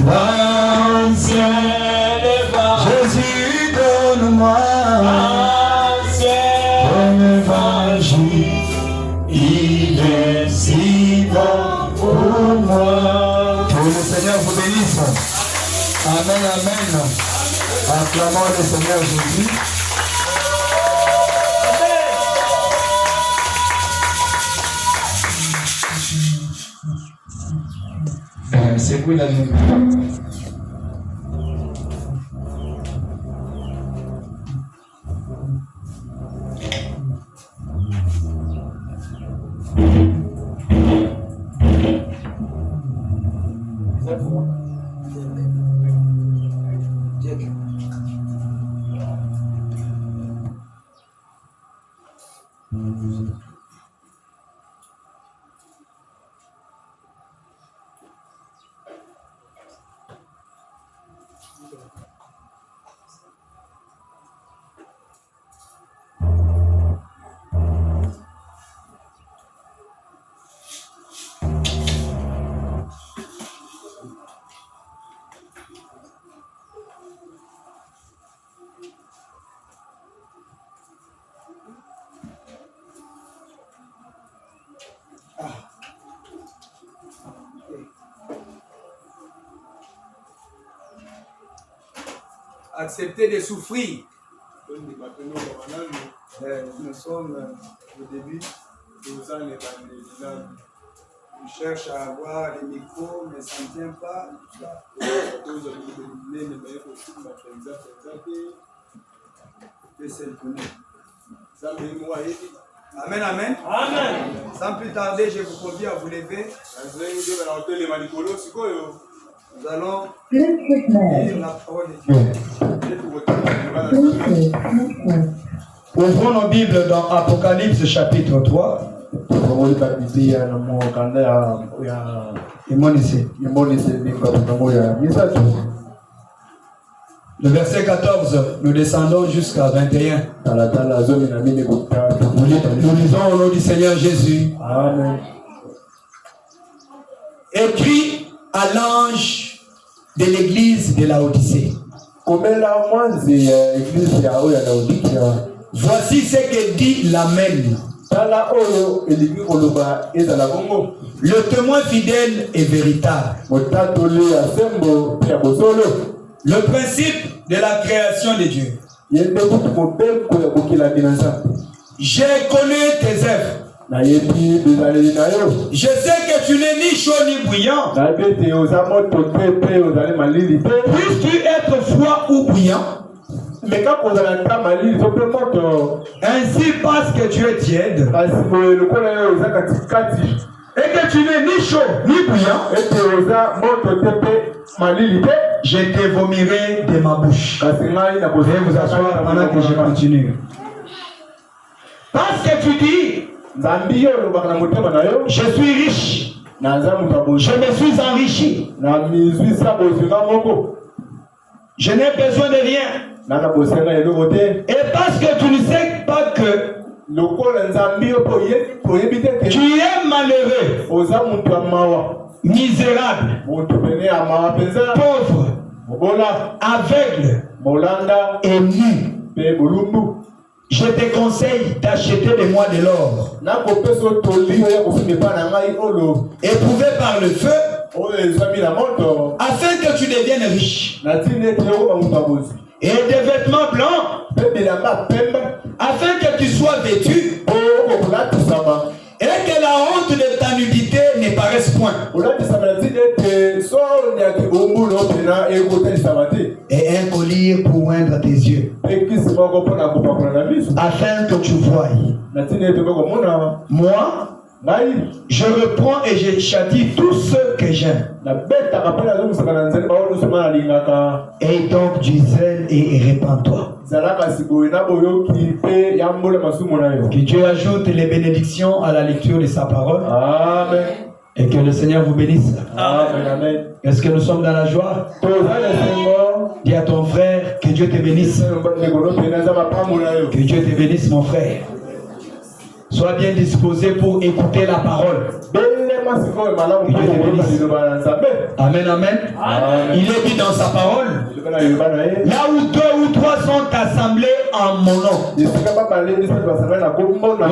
L'ancien Jésus, donne-moi ton évangile. Il est si bon pour moi. Que le Seigneur vous bénisse. Amen, amen. Acclamons le Seigneur Jésus. C'est quoi la vie? Accepter de souffrir. Nous sommes au début. On cherche à avoir les micros, mais ça ne tient pas. Amen, amen. Amen. Sans plus tarder, je vous convie à vous lever. Nous allons lire la parole de Dieu. Ouvrons nos Bibles dans Apocalypse chapitre 3. Le verset 14, nous descendons jusqu'à 21. Nous lisons au nom du Seigneur Jésus. Amen. Écrit à l'ange de l'église de Laodicée. Voici ce que dit l'Amen. Le témoin fidèle et véritable. Le principe de la création de Dieu. J'ai connu tes œuvres. Je sais que tu n'es ni chaud ni bouillant. Puisses-tu être froid ou bouillant? Ainsi parce que tu es tiède et que tu n'es ni chaud ni bouillant, je te vomirai de ma bouche. Veuillez vous asseoir pendant que je continue. Parce que tu dis, je suis riche, je me suis enrichi, je n'ai besoin de rien. Et parce que tu ne sais pas que tu es malheureux, misérable, pauvre, aveugle et nu, je te conseille d'acheter de moi de l'or éprouvé par le feu, afin que tu deviennes riche, et des vêtements blancs, afin que tu sois vêtu, et que la honte de ta nudité ne paraisse point, et un collier pour oindre tes yeux, afin que tu voies. Moi, je reprends et je châtie tous ceux que j'aime. Et donc du zèle et répands-toi. Que Dieu ajoute les bénédictions à la lecture de sa parole. Amen. Et que le Seigneur vous bénisse. Amen. Est-ce que nous sommes dans la joie? Dis à ton frère que Dieu te bénisse. Que Dieu te bénisse, mon frère. Sois bien disposé pour écouter la parole. Amen, amen. Il est dit dans sa parole, là où 2 ou 3 sont assemblés en mon nom. Nous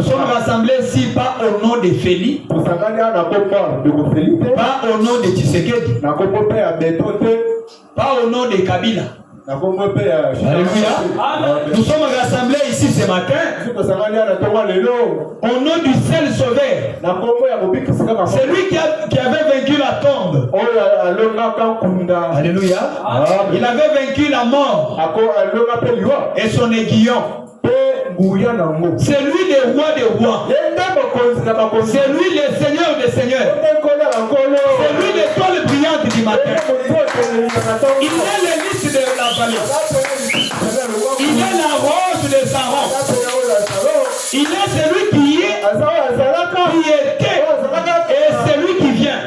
sommes rassemblés ici pas au nom de Félix, pas au nom de Tshisekedi, pas au nom de Kabila. Alléluia. Nous sommes rassemblés ici ce matin au nom du seul sauveur. C'est lui qui avait vaincu la tombe. Alléluia. Il avait vaincu la mort et son aiguillon. C'est lui le roi des rois. C'est lui le seigneur des seigneurs. C'est lui l'étoile brillante du matin. Il est le lys de la vallée. Il est la rose de Saron. Il est celui qui est, qui était et celui qui vient.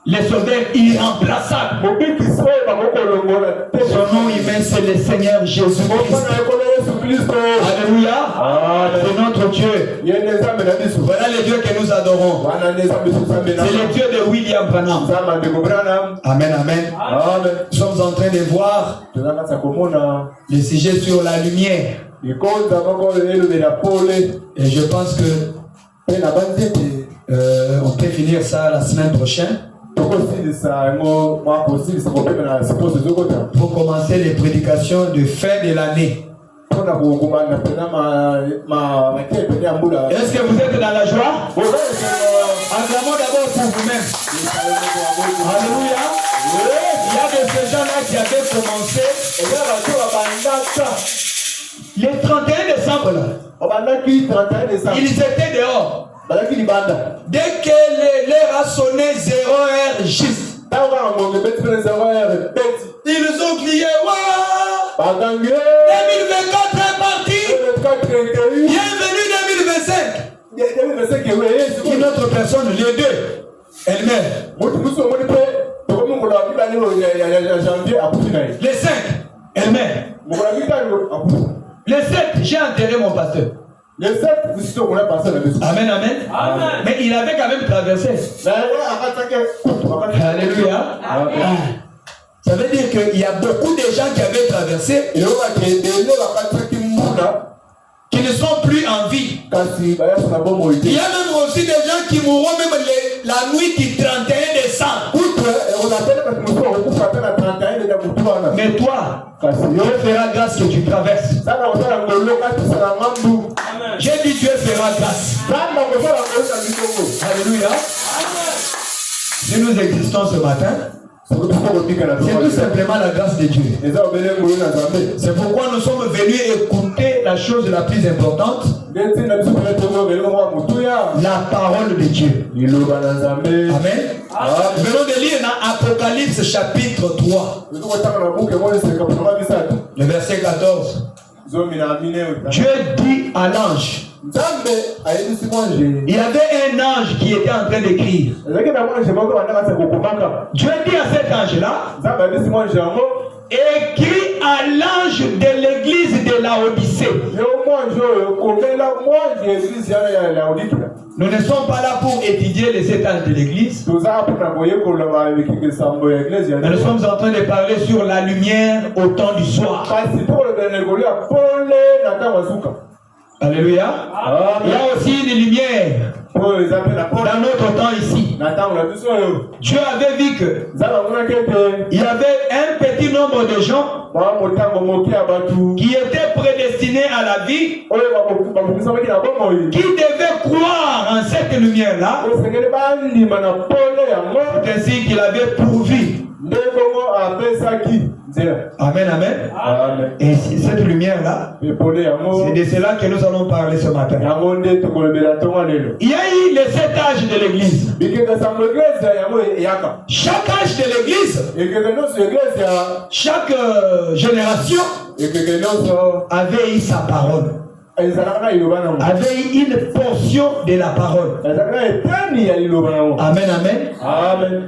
Les sauveurs irremplaçables. Son nom humain, c'est le Seigneur Jésus-Christ. Alléluia. C'est notre Dieu. Voilà le Dieu que nous adorons. C'est le Dieu de William Branham. Amen, amen. Nous sommes en train de voir le sujet sur la lumière. Et je pense que on peut finir ça la semaine prochaine. Pour commencer les prédications de fin de l'année. Est-ce que vous êtes dans la joie? Acclamons d'abord pour vous-même. Alléluia. Il y a de ces gens-là qui avaient commencé le 31 décembre. Là. Ils étaient dehors. Dès que l'heure a sonné 0h juste, ils ont crié waouh, 2024 est parti, bienvenue 2025. Une autre personne, les deux, elle-même. Les 5, elle-même. Les 7, j'ai enterré mon pasteur. Les 7, amen, amen. Mais il avait quand même traversé. Alléluia. Ça veut dire qu'il y a beaucoup de gens qui avaient traversé qui ne sont plus en vie. Il y a même aussi des gens qui mourront même la nuit du 31 décembre. Mais toi, Dieu fera grâce que tu traverses. J'ai dit Dieu fera grâce. Alléluia. Si nous existons ce matin, c'est tout simplement la grâce de Dieu. C'est pourquoi nous sommes venus écouter la chose la plus importante, la parole de Dieu. Amen. Venons de lire dans Apocalypse chapitre 3, le verset 14. Dieu dit à l'ange, il y avait un ange qui était en train d'écrire. Dieu dit à cet ange-là, écrit à l'ange de l'église de Laodicée. Nous ne sommes pas là pour étudier les étages de l'église. Mais nous sommes en train de parler sur la lumière au temps du soir. Alléluia. Il y a aussi une lumière dans notre temps ici. Dieu avait vu que il y avait un petit nombre de gens qui étaient prédestinés à la vie, qui devaient croire en cette lumière-là. C'est ainsi qu'il avait pourvu. Amen, amen. Et cette lumière-là, c'est de cela que nous allons parler ce matin. Il y a eu les 7 âges de l'église. Chaque âge de l'église, chaque génération avait eu sa parole. avait une portion de la parole. Amen, amen.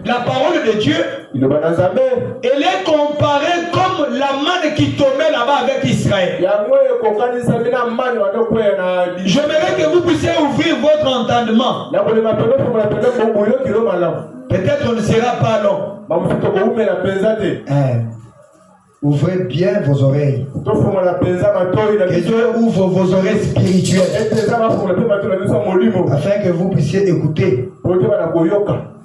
La parole de Dieu, elle est comparée comme la manne qui tombait là-bas avec Israël. J'aimerais que vous puissiez ouvrir votre entendement. Peut-être on ne sera pas long. Ouvrez bien vos oreilles. Que Dieu ouvre vos oreilles spirituelles afin que vous puissiez écouter.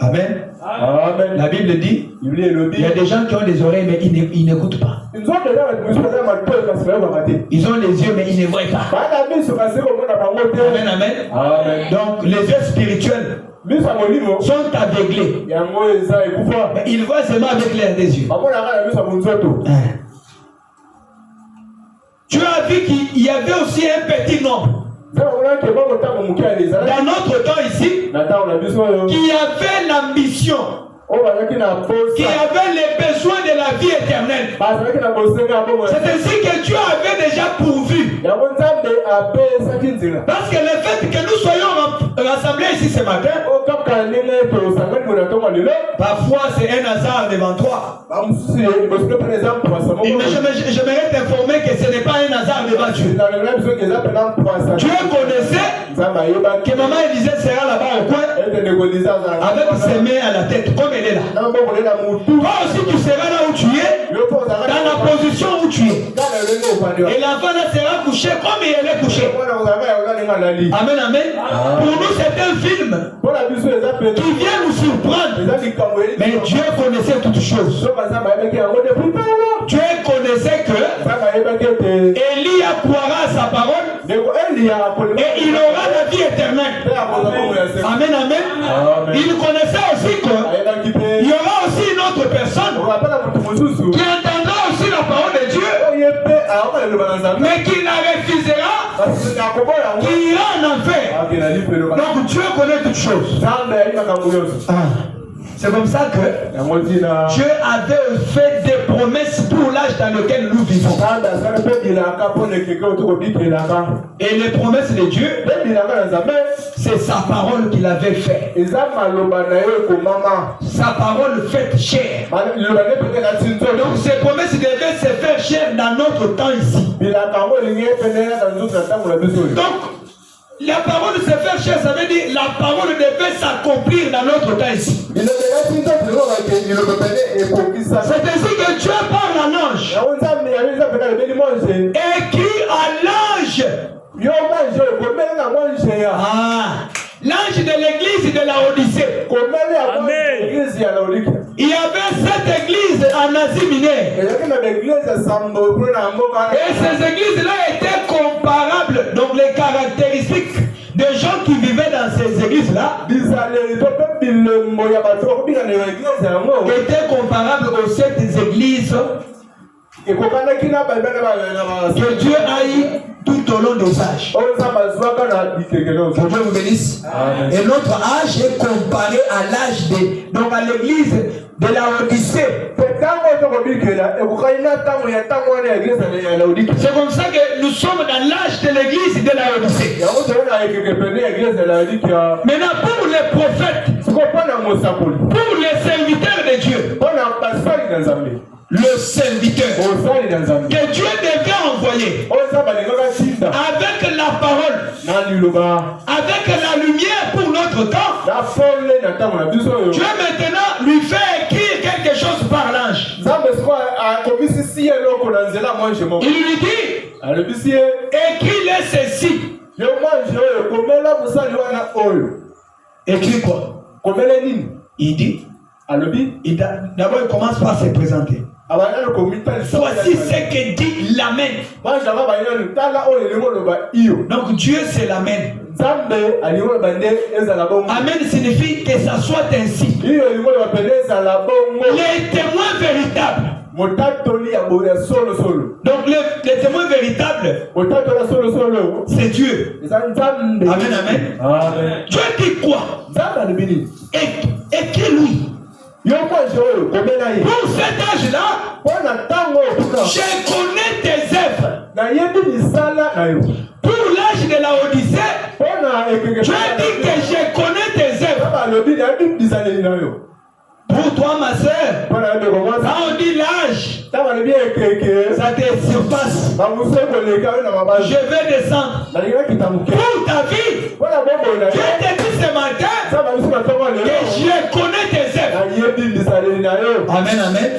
Amen. Amen. La Bible dit, il y a des gens qui ont des oreilles mais ils n'écoutent pas. Ils ont les yeux mais ils ne voient pas. Amen, amen. Amen. Donc les yeux spirituels sont aveuglés. Mais ils voient seulement avec l'air des yeux. Tu as vu qu'il y avait aussi un petit nombre. Dans notre temps ici, qui avait l'ambition, qui avait les besoins de la vie éternelle. C'est ainsi que Dieu avait déjà pourvu. Parce que le fait que nous soyons rassemblés ici ce matin, parfois c'est un hasard devant toi. Mais j'aimerais t'informer que ce n'est pas un hasard devant Dieu. Dieu connaissait que maman Élisée sera là-bas au coin avec ses mains à la tête, comme elle est là. Toi aussi tu seras là où tu es, dans la position où tu es. Et l'enfant là sera couché comme il est couché. Amen, amen. Pour nous c'est un film qui vient nous surprendre. Mais Dieu connaissait toutes choses. Dieu connaissait que Élie croira à sa parole et il aura la vie éternelle. Amen, amen. Il connaissait aussi qu'il y aura aussi une autre personne qui entendra aussi la parole de Dieu, mais qui la refusera, qui ira en enfer. Donc Dieu connaît toutes choses. C'est comme ça que Dieu avait fait des promesses pour l'âge dans lequel nous vivons. Et les promesses de Dieu, c'est sa parole qu'il avait fait. Sa parole faite chair. Donc ces promesses devaient se faire chair dans notre temps ici. Donc la parole se faire chair, ça veut dire la parole devait s'accomplir dans notre temps ici. C'est ainsi que Dieu parle à l'ange. Écrit à l'ange. L'ange de l'église de la Odyssée. Amen. Il y avait cette église en Asie mineure. Et ces églises-là étaient comparables. Donc les caractéristiques des gens qui vivaient dans ces églises-là étaient comparables aux sept églises que Dieu a eu tout au long des âges. Que Dieu vous bénisse. Et notre âge est comparé à l'âge de, donc à l'église de la Odyssée. C'est comme ça que nous sommes dans l'âge de l'église de la Odyssée. Maintenant pour les prophètes, pour les serviteurs de Dieu, le serviteur que Dieu devait envoyer avec la parole, avec la lumière pour notre temps, Dieu maintenant lui fait écrire quelque chose par l'ange. Il lui dit, écris-le ceci. Écris quoi? Il dit, d'abord il commence par se présenter. Voici ce que dit l'Amen. Donc Dieu c'est l'Amen. Amen signifie que ça soit ainsi. Les témoins véritables. Donc les témoins véritables, c'est Dieu. Amen, amen. Dieu dit quoi? Écris-lui. Pour cet âge-là, je connais tes œuvres. Pour l'image de la Odyssée, Dieu dit que je connais tes œuvres. Pour toi, ma soeur, quand on dit l'âge, ça te surpasse. Je vais descendre. Pour ta vie, Dieu te dit ce matin que je connais tes œuvres. Amen, amen.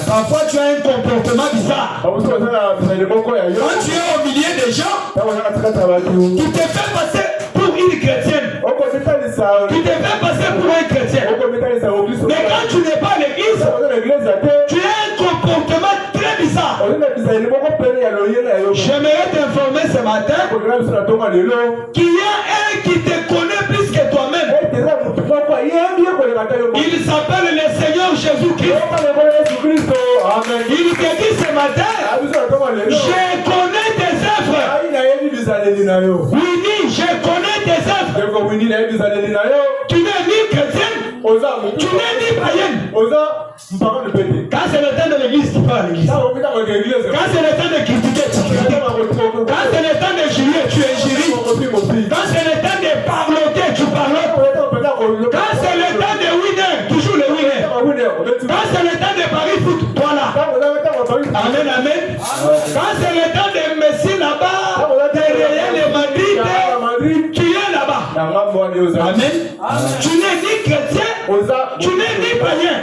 Parfois, tu as un comportement bizarre. Quand tu es au milieu des gens, tu te fais passer pour une chrétienne. Tu te fais passer pour un chrétien. Mais quand tu n'es pas à l'église, tu as un comportement très bizarre. J'aimerais t'informer ce matin qu'il y a un qui te connaît plus que toi-même. Il s'appelle le Seigneur Jésus-Christ. Il te dit ce matin, je connais tes œuvres. Oui, je connais tes œuvres. Tu n'es ni chrétienne, tu n'es ni païenne. Quand c'est le temps de l'église, tu pars à l'église. Quand c'est le temps de critiquer, tu critiques. Quand c'est le temps de jurer, tu injuries. Quand c'est le temps de parloter, tu parlotes. Quand c'est le temps de winner, tu joues le winner. Quand c'est le temps de Paris foot, toi là. Amen, amen. Quand c'est le temps de Messi là-bas, de Real de Madrid, tu es là-bas. Amen. Tu n'es ni chrétien, tu n'es ni païen.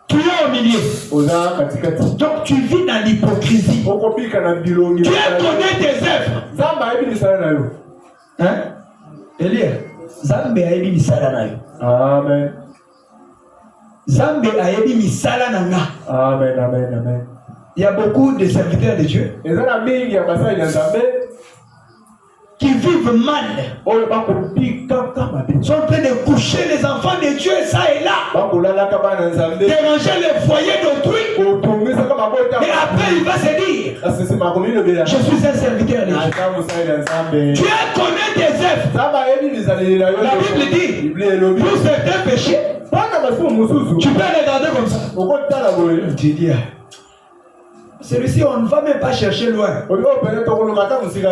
Tu es au milieu. Donc tu vis dans l'hypocrisie. Dieu connaît tes œuvres. Hein? Elie, Zambe ayebi misala na yo. Amen. Zambe ayebi misala na nga. Amen, amen, amen. Il y a beaucoup de serviteurs de Dieu qui vivent mal. Ils sont en train de coucher les enfants de Dieu, ça et là. Déranger le foyer d'autrui. Et après, il va se dire, je suis un serviteur de Dieu. Dieu connaît tes œuvres. La Bible dit, pour certains péchés, tu peux les garder comme ça. Tu dis, celui-ci, on ne va même pas chercher loin.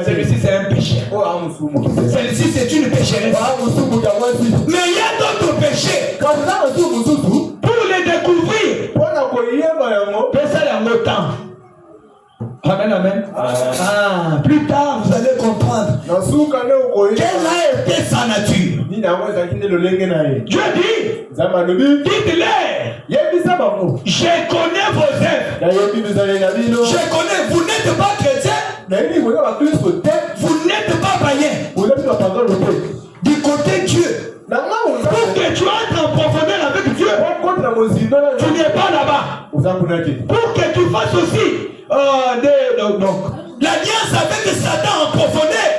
Celui-ci, c'est un péché. Celui-ci, c'est une pécheresse. Mais il y a d'autres péchés. Pour les découvrir, fais ça dans le temps. Amen, amen. Plus tard, vous allez comprendre quelle a été sa nature. Dieu dit, dites-les, je connais vos œuvres. Je connais, vous n'êtes pas chrétien, vous n'êtes pas païen. Du côté Dieu, pour que tu entres en profondeur avec Dieu, tu n'es pas là-bas. Pour que tu fasses aussi l'alliance avec Satan en profondeur,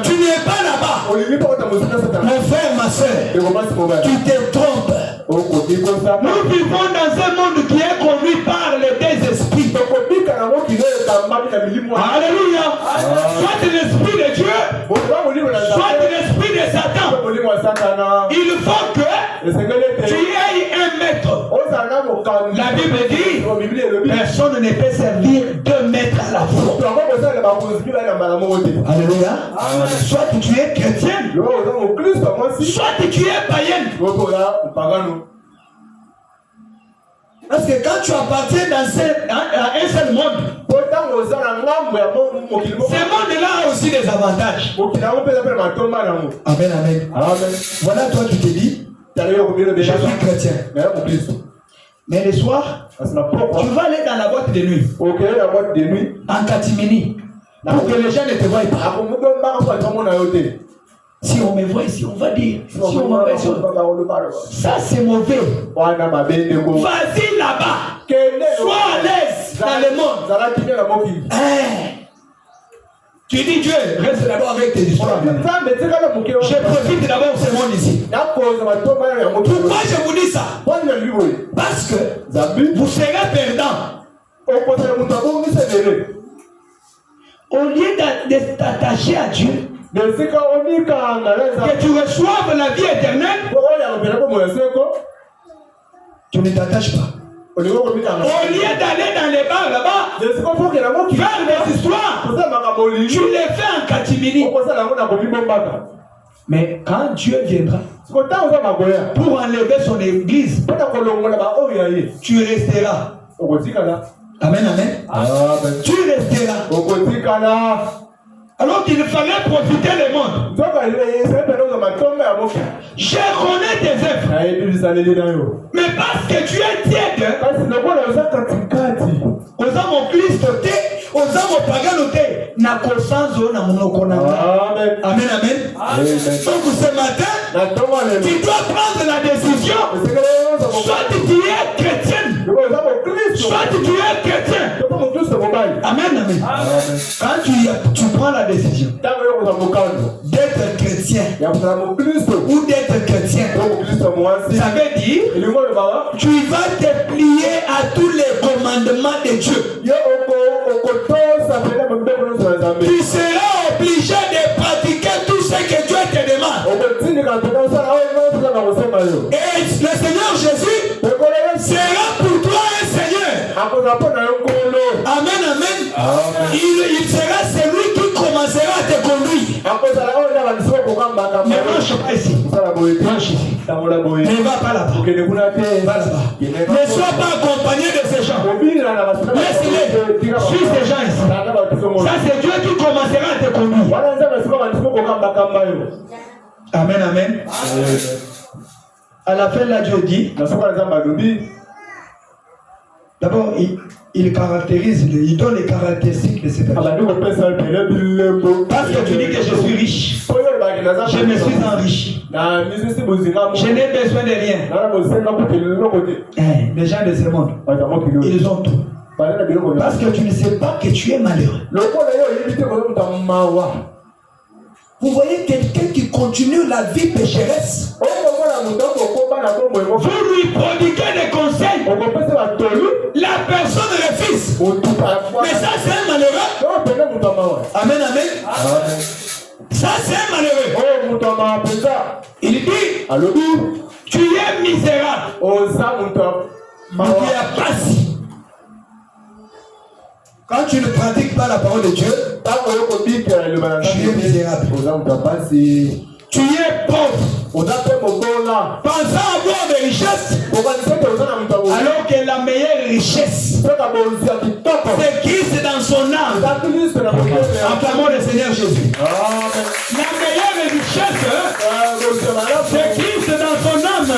tu n'es pas là-bas. Mon frère, ma soeur, tu te trompes. Nous vivons dans un monde qui est conduit par les deux esprits. Alléluia. Soit l'esprit de Dieu, soit l'esprit de Satan. Il faut que tu aies un maître. La Bible dit, personne ne peut servir deux maîtres à la fois. Alléluia. Soit tu es chrétien, soit tu es païen. Parce que quand tu appartiens à un seul monde, ce monde-là a aussi des avantages. Amen, amen. Voilà, toi tu te dis, je suis chrétien. Mais le soir, tu vas aller dans la boîte de nuit. En catimini. Pour que les gens ne te voient pas. Si on me voit ici, on va dire. Si on me voit ici, ça c'est mauvais. Vas-y là-bas. Sois à l'aise dans le monde. Tu dis Dieu, reste d'abord avec tes histoires. Je profite d'abord de ce monde ici. Pourquoi je vous dis ça? Parce que vous serez perdants. Au lieu de t'attacher à Dieu, que tu reçoives la vie éternelle, tu ne t'attaches pas. Au lieu d'aller dans les bars là-bas, faire des histoires, tu les fais en catimini. Mais quand Dieu viendra pour enlever son église, tu resteras. Amen, amen. Tu resteras. Alors qu'il fallait profiter du monde. Je connais tes œuvres. Mais parce que tu es tiède, aux hommes en Christ, aux hommes en paganoté, n'a qu'au sens où n'a mon Amen, amen. Donc ce matin, tu dois prendre la décision. Soit tu es chrétienne, soit tu es chrétien. Amen, amen. Quand tu prends la décision d'être chrétien ou d'être chrétien, ça veut dire tu vas te plier à tous les commandements de Dieu. Tu seras obligé de pratiquer tout ce que Dieu te demande. Et le Seigneur Jésus sera pour toi un Seigneur. Amen, amen. Il sera celui qui commencera à te conduire. Ne marche pas ici. Marche ici. Ne va pas là-bas. Va là-bas. Ne sois pas accompagné de ces gens. Laisse-les. Suis ces gens ici. Ça, c'est Dieu qui commencera à te conduire. Amen, amen. À la fin, là, Dieu dit, d'abord, il caractérise, il donne les caractéristiques de cette personne. Parce que tu dis que je suis riche. Je me suis enrichi. Je n'ai besoin de rien. Les gens de ce monde, ils ont tout. Parce que tu ne sais pas que tu es malheureux. Vous voyez quelqu'un qui continue la vie pécheresse. Vous lui prodiguez des conseils. La personne refuse. Mais ça, c'est un malheureux. Amen, amen. Ça, c'est un malheureux. Il dit, tu es misérable. Tu es passif. Quand tu ne pratiques pas la parole de Dieu, tu es misérable. Tu es pauvre. Pensant avoir des richesses, alors que la meilleure richesse, c'est Christ dans son âme. Acclamons le Seigneur Jésus. La meilleure richesse, c'est Christ dans son âme.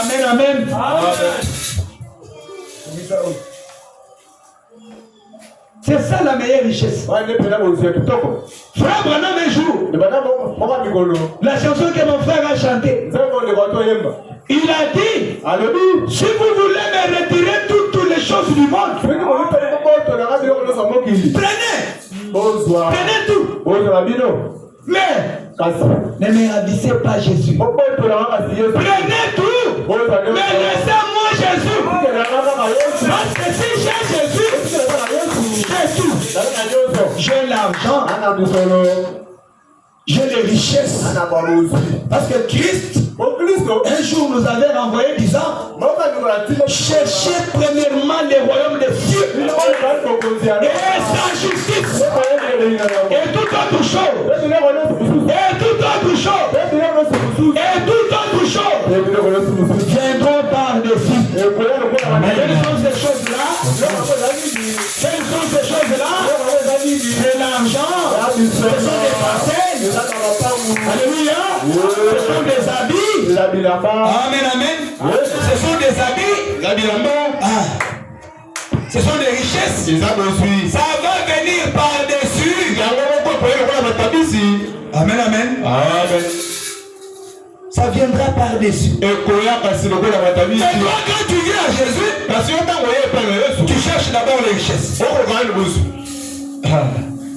Amen, amen. C'est ça la meilleure richesse. Frère Branham un jour, la chanson que mon frère a chantée, il a dit, si vous voulez me retirer toutes les choses du monde, prenez tout. Mais ne me ravissez pas Jésus. Prenez tout. Mais laissez-moi Jésus. Parce que si j'ai Jésus, j'ai tout. J'ai l'argent. J'ai les richesses. Parce que Christ, un jour nous avait renvoyé disant, cherchez premièrement les royaumes des cieux et sa justice et toute autre chose viendront par-dessus. Quelles sont ces choses-là? C'est l'argent, ce sont des parcelles. Alléluia. Ce sont des habits. Amen, amen. Ce sont des habits. Ce sont des richesses. Ça va venir par-dessus. Amen, amen. Ça viendra par-dessus. Et toi, quand tu viens à Jésus, tu cherches d'abord les richesses.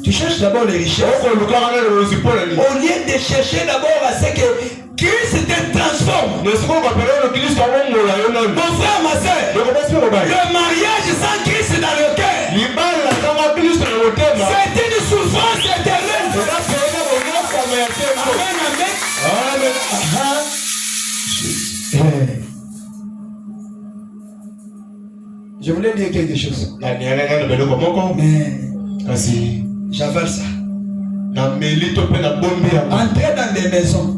Tu cherches d'abord les richesses. Au lieu de chercher d'abord à ce que Christ te transforme. Mon frère, ma soeur, le mariage sans Christ dans le cœur, c'est une souffrance éternelle. Amen, amen. Je voulais dire quelque chose. Mais j'avale ça. Entrez dans des maisons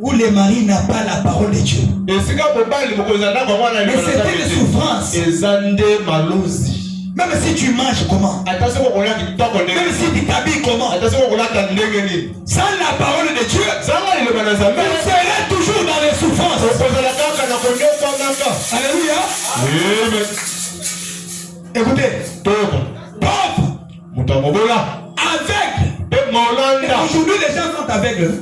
où les maris n'ont pas la parole de Dieu. Et c'est une souffrance. Même si tu manges comment? Même si tu t'habilles comment? Sans la parole de Dieu, tu seras toujours dans les souffrances. Alléluia. Écoutez, pauvre, aveugle. Aujourd'hui, les gens sont aveugles.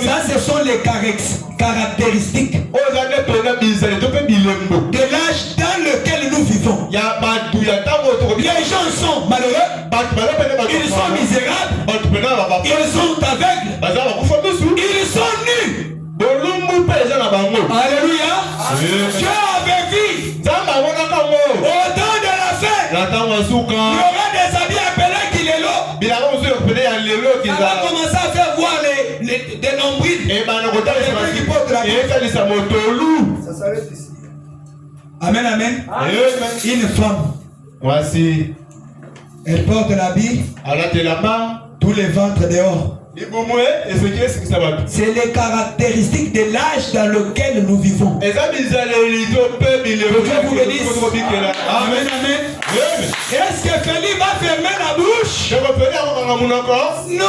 Ça, ce sont les caractéristiques de l'âge dans lequel nous vivons. Les gens sont malheureux, ils sont misérables, ils sont aveugles, ils sont nus. Alléluia. Dieu avait vu au temps de la fête. Il y aura des habits appelés qu'il est là. On va commencer à faire voir des nombrils. Ça s'arrête ici. Amen, amen. Une femme. Voici. Elle porte l'habit. Tous les ventres dehors. C'est les caractéristiques de l'âge dans lequel nous vivons. Que Dieu vous bénisse. Amen, amen. Est-ce que Philippe va fermer la bouche? Non.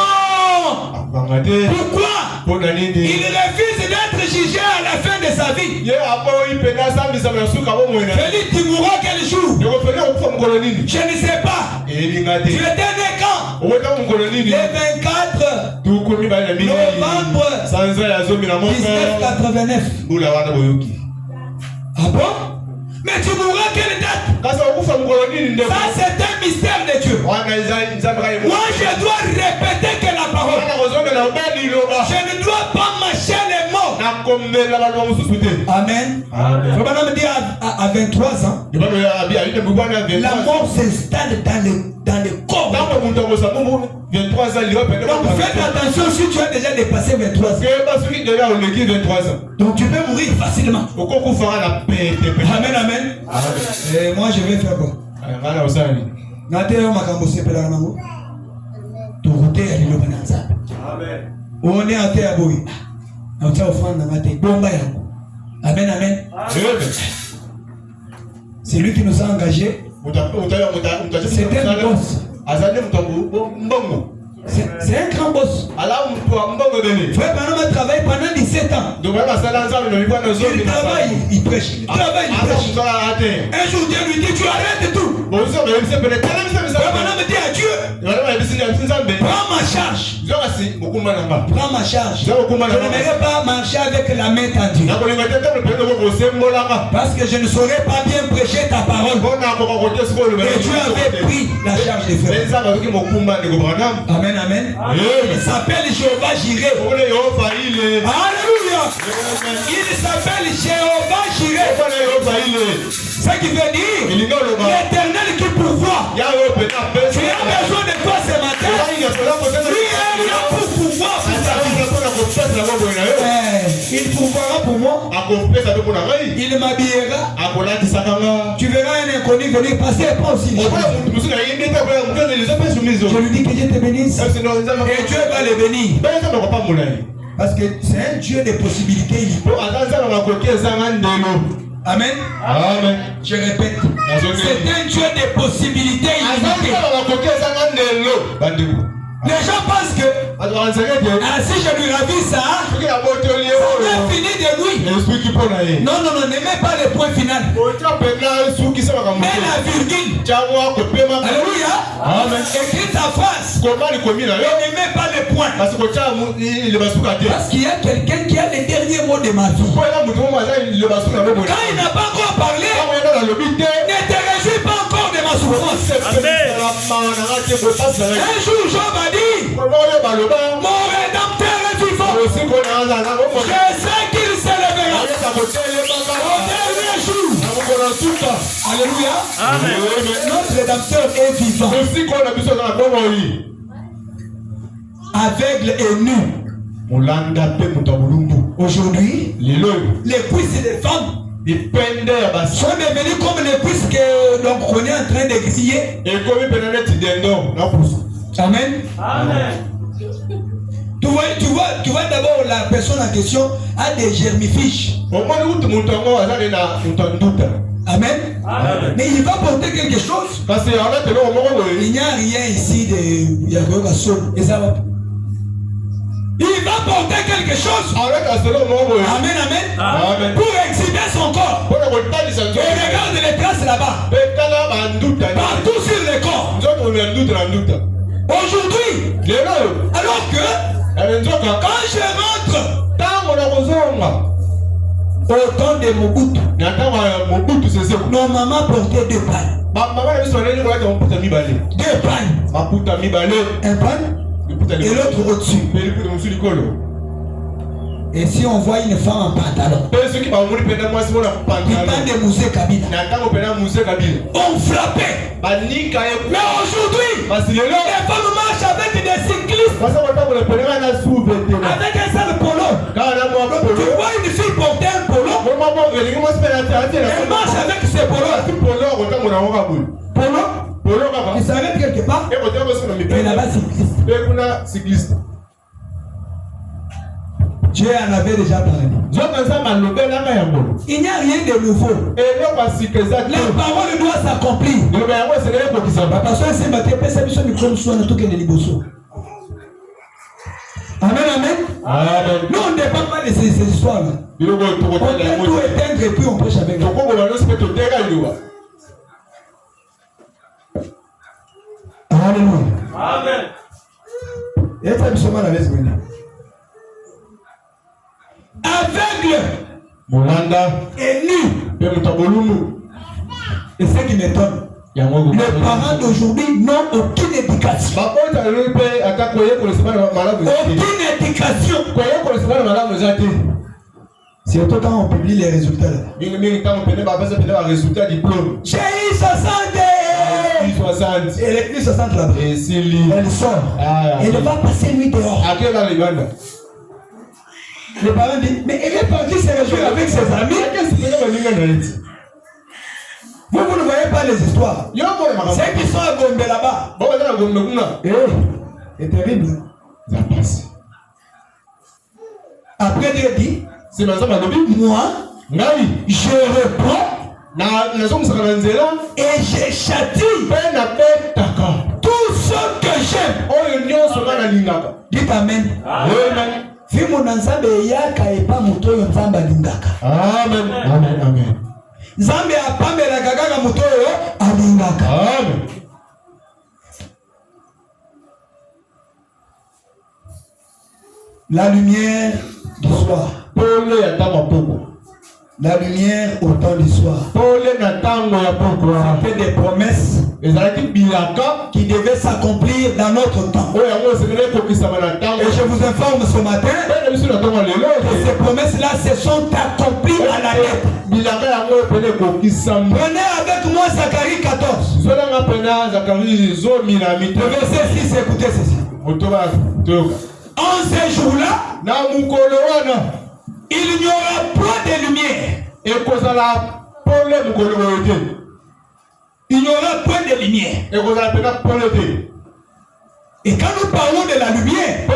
Pourquoi? Il refuse d'être jugé à la fin de sa vie. Philippe, tu mourras quel jour? Je ne sais pas. Tu étais né quand? Le 24 novembre 1989. Ah bon? Mais tu mourras quelle date? Ça c'est un mystère de Dieu. Moi je dois répéter que la parole. Je ne dois pas mâcher les mots. Amen. Faut pas me dire à 23 ans. La mort s'installe dans le corps. Donc faites attention si tu as déjà dépassé 23 ans. Donc tu peux mourir facilement. Amen, amen. Et moi je vais faire quoi? On est en terre. Amen, amen. C'est lui qui nous a engagés. C'est un boss. C'est un grand boss. Frère Branham a travaillé pendant 17 ans. Il travaille, il prêche. Il travaille, il prêche. Un jour Dieu lui dit, tu arrêtes tout. Frère Branham dit à Dieu, prends ma charge. Prends ma charge. Je n'aimerais pas marcher avec la main tendue. Parce que je ne saurais pas bien prêcher ta parole. Et Dieu avait pris la charge des frères. Amen. Amen. Il s'appelle Jéhovah Jireh. Alléluia. Il s'appelle Jéhovah Jireh. Ce qui veut dire l'Éternel qui pourvoit. Tu as besoin de quoi ce matin? Lui est là pour pouvoir. Il pourvoira pour moi. Il m'habillera. Tu verras un inconnu venir passer pas aussi. Je lui dis que Dieu te bénisse. Et Dieu va le bénir. Parce que c'est un Dieu de possibilités. Amen. Amen. Je répète. C'est un Dieu de possibilités illimitées. Les gens pensent que si je lui ravis ça, ça va finir de lui. Non, ne mets pas le point final. Mets la virgule. Alléluia. Écris ta phrase. Et ne mets pas le point. Parce qu'il y a quelqu'un qui a les derniers mots de ma vie. Quand il n'a pas encore parlé, ne te réjouis pas encore de ma souffrance. Un jour, Job a dit, mon rédempteur est vivant. Je sais qu'il s'élèvera au dernier jour. Alléluia. Amen. Notre rédempteur est vivant. Aveugle et nu. Aujourd'hui, les cuisses des femmes sont devenues comme les cuisses que l'on est en train de griller. Amen. Amen. Tu vois d'abord la personne en question a des germifiches. Amen. Amen. Mais il va porter quelque chose. Il n'y a rien ici de il va porter quelque chose. Amen, amen. Amen. Pour exhiber son corps. Et regarde les traces là-bas. Partout sur le corps. Aujourd'hui, alors que quand je rentre au temps de Mobutu, nos mamans portaient deux pannes. Deux pannes. Un panne et l'autre au-dessus. Et si on voit une femme en pantalon, il parle de Musée Kabila, on frappait. Mais aujourd'hui, les femmes marchent avec des cyclistes, avec un seul polo. Tu vois une fille porter un polo, elle marche avec ses polos. Polo, il s'arrête quelque part, et là-bas cycliste. Dieu en avait déjà parlé. Il n'y a rien de nouveau. La parole doit s'accomplir. Amen, amen. Nous, on ne dépend pas de ces histoires-là. On peut tout éteindre et puis on prêche avec nous. Alléluia. Amen. Aveugle et nu. Et ce qui m'étonne, les parents d'aujourd'hui n'ont aucune éducation. Aucune éducation. Surtout quand on publie les résultats. J'ai eu 60. Et les plus 60 là-bas. Elle sort. Elle ne va passer nuit dehors. Les parents disent, mais elle est partie se réjouir avec ses amis. Vous ne voyez pas les histoires. Ceux qui sont à Gombe là-bas. C'est terrible. Après Dieu dit, moi, je reprends et je châtie tout ce que j'aime. Dites Amen. Amen. Fimo na nzambe yaka epa moto oyo nzambe alingaka. Amen. Amen. Amen. Nzambe apambelaka kaka moto oyo alingaka. Amen. La lumière du soir. La lumière au temps du soir. C'était des promesses qui devaient s'accomplir dans notre temps. Et je vous informe ce matin que ces promesses-là se sont accomplies à la lettre. Prenez avec moi Zacharie 14. Le verset 6, écoutez ceci. En ces jours-là, il n'y aura point de lumière. Il n'y aura point de lumière. Et quand nous parlons de la lumière,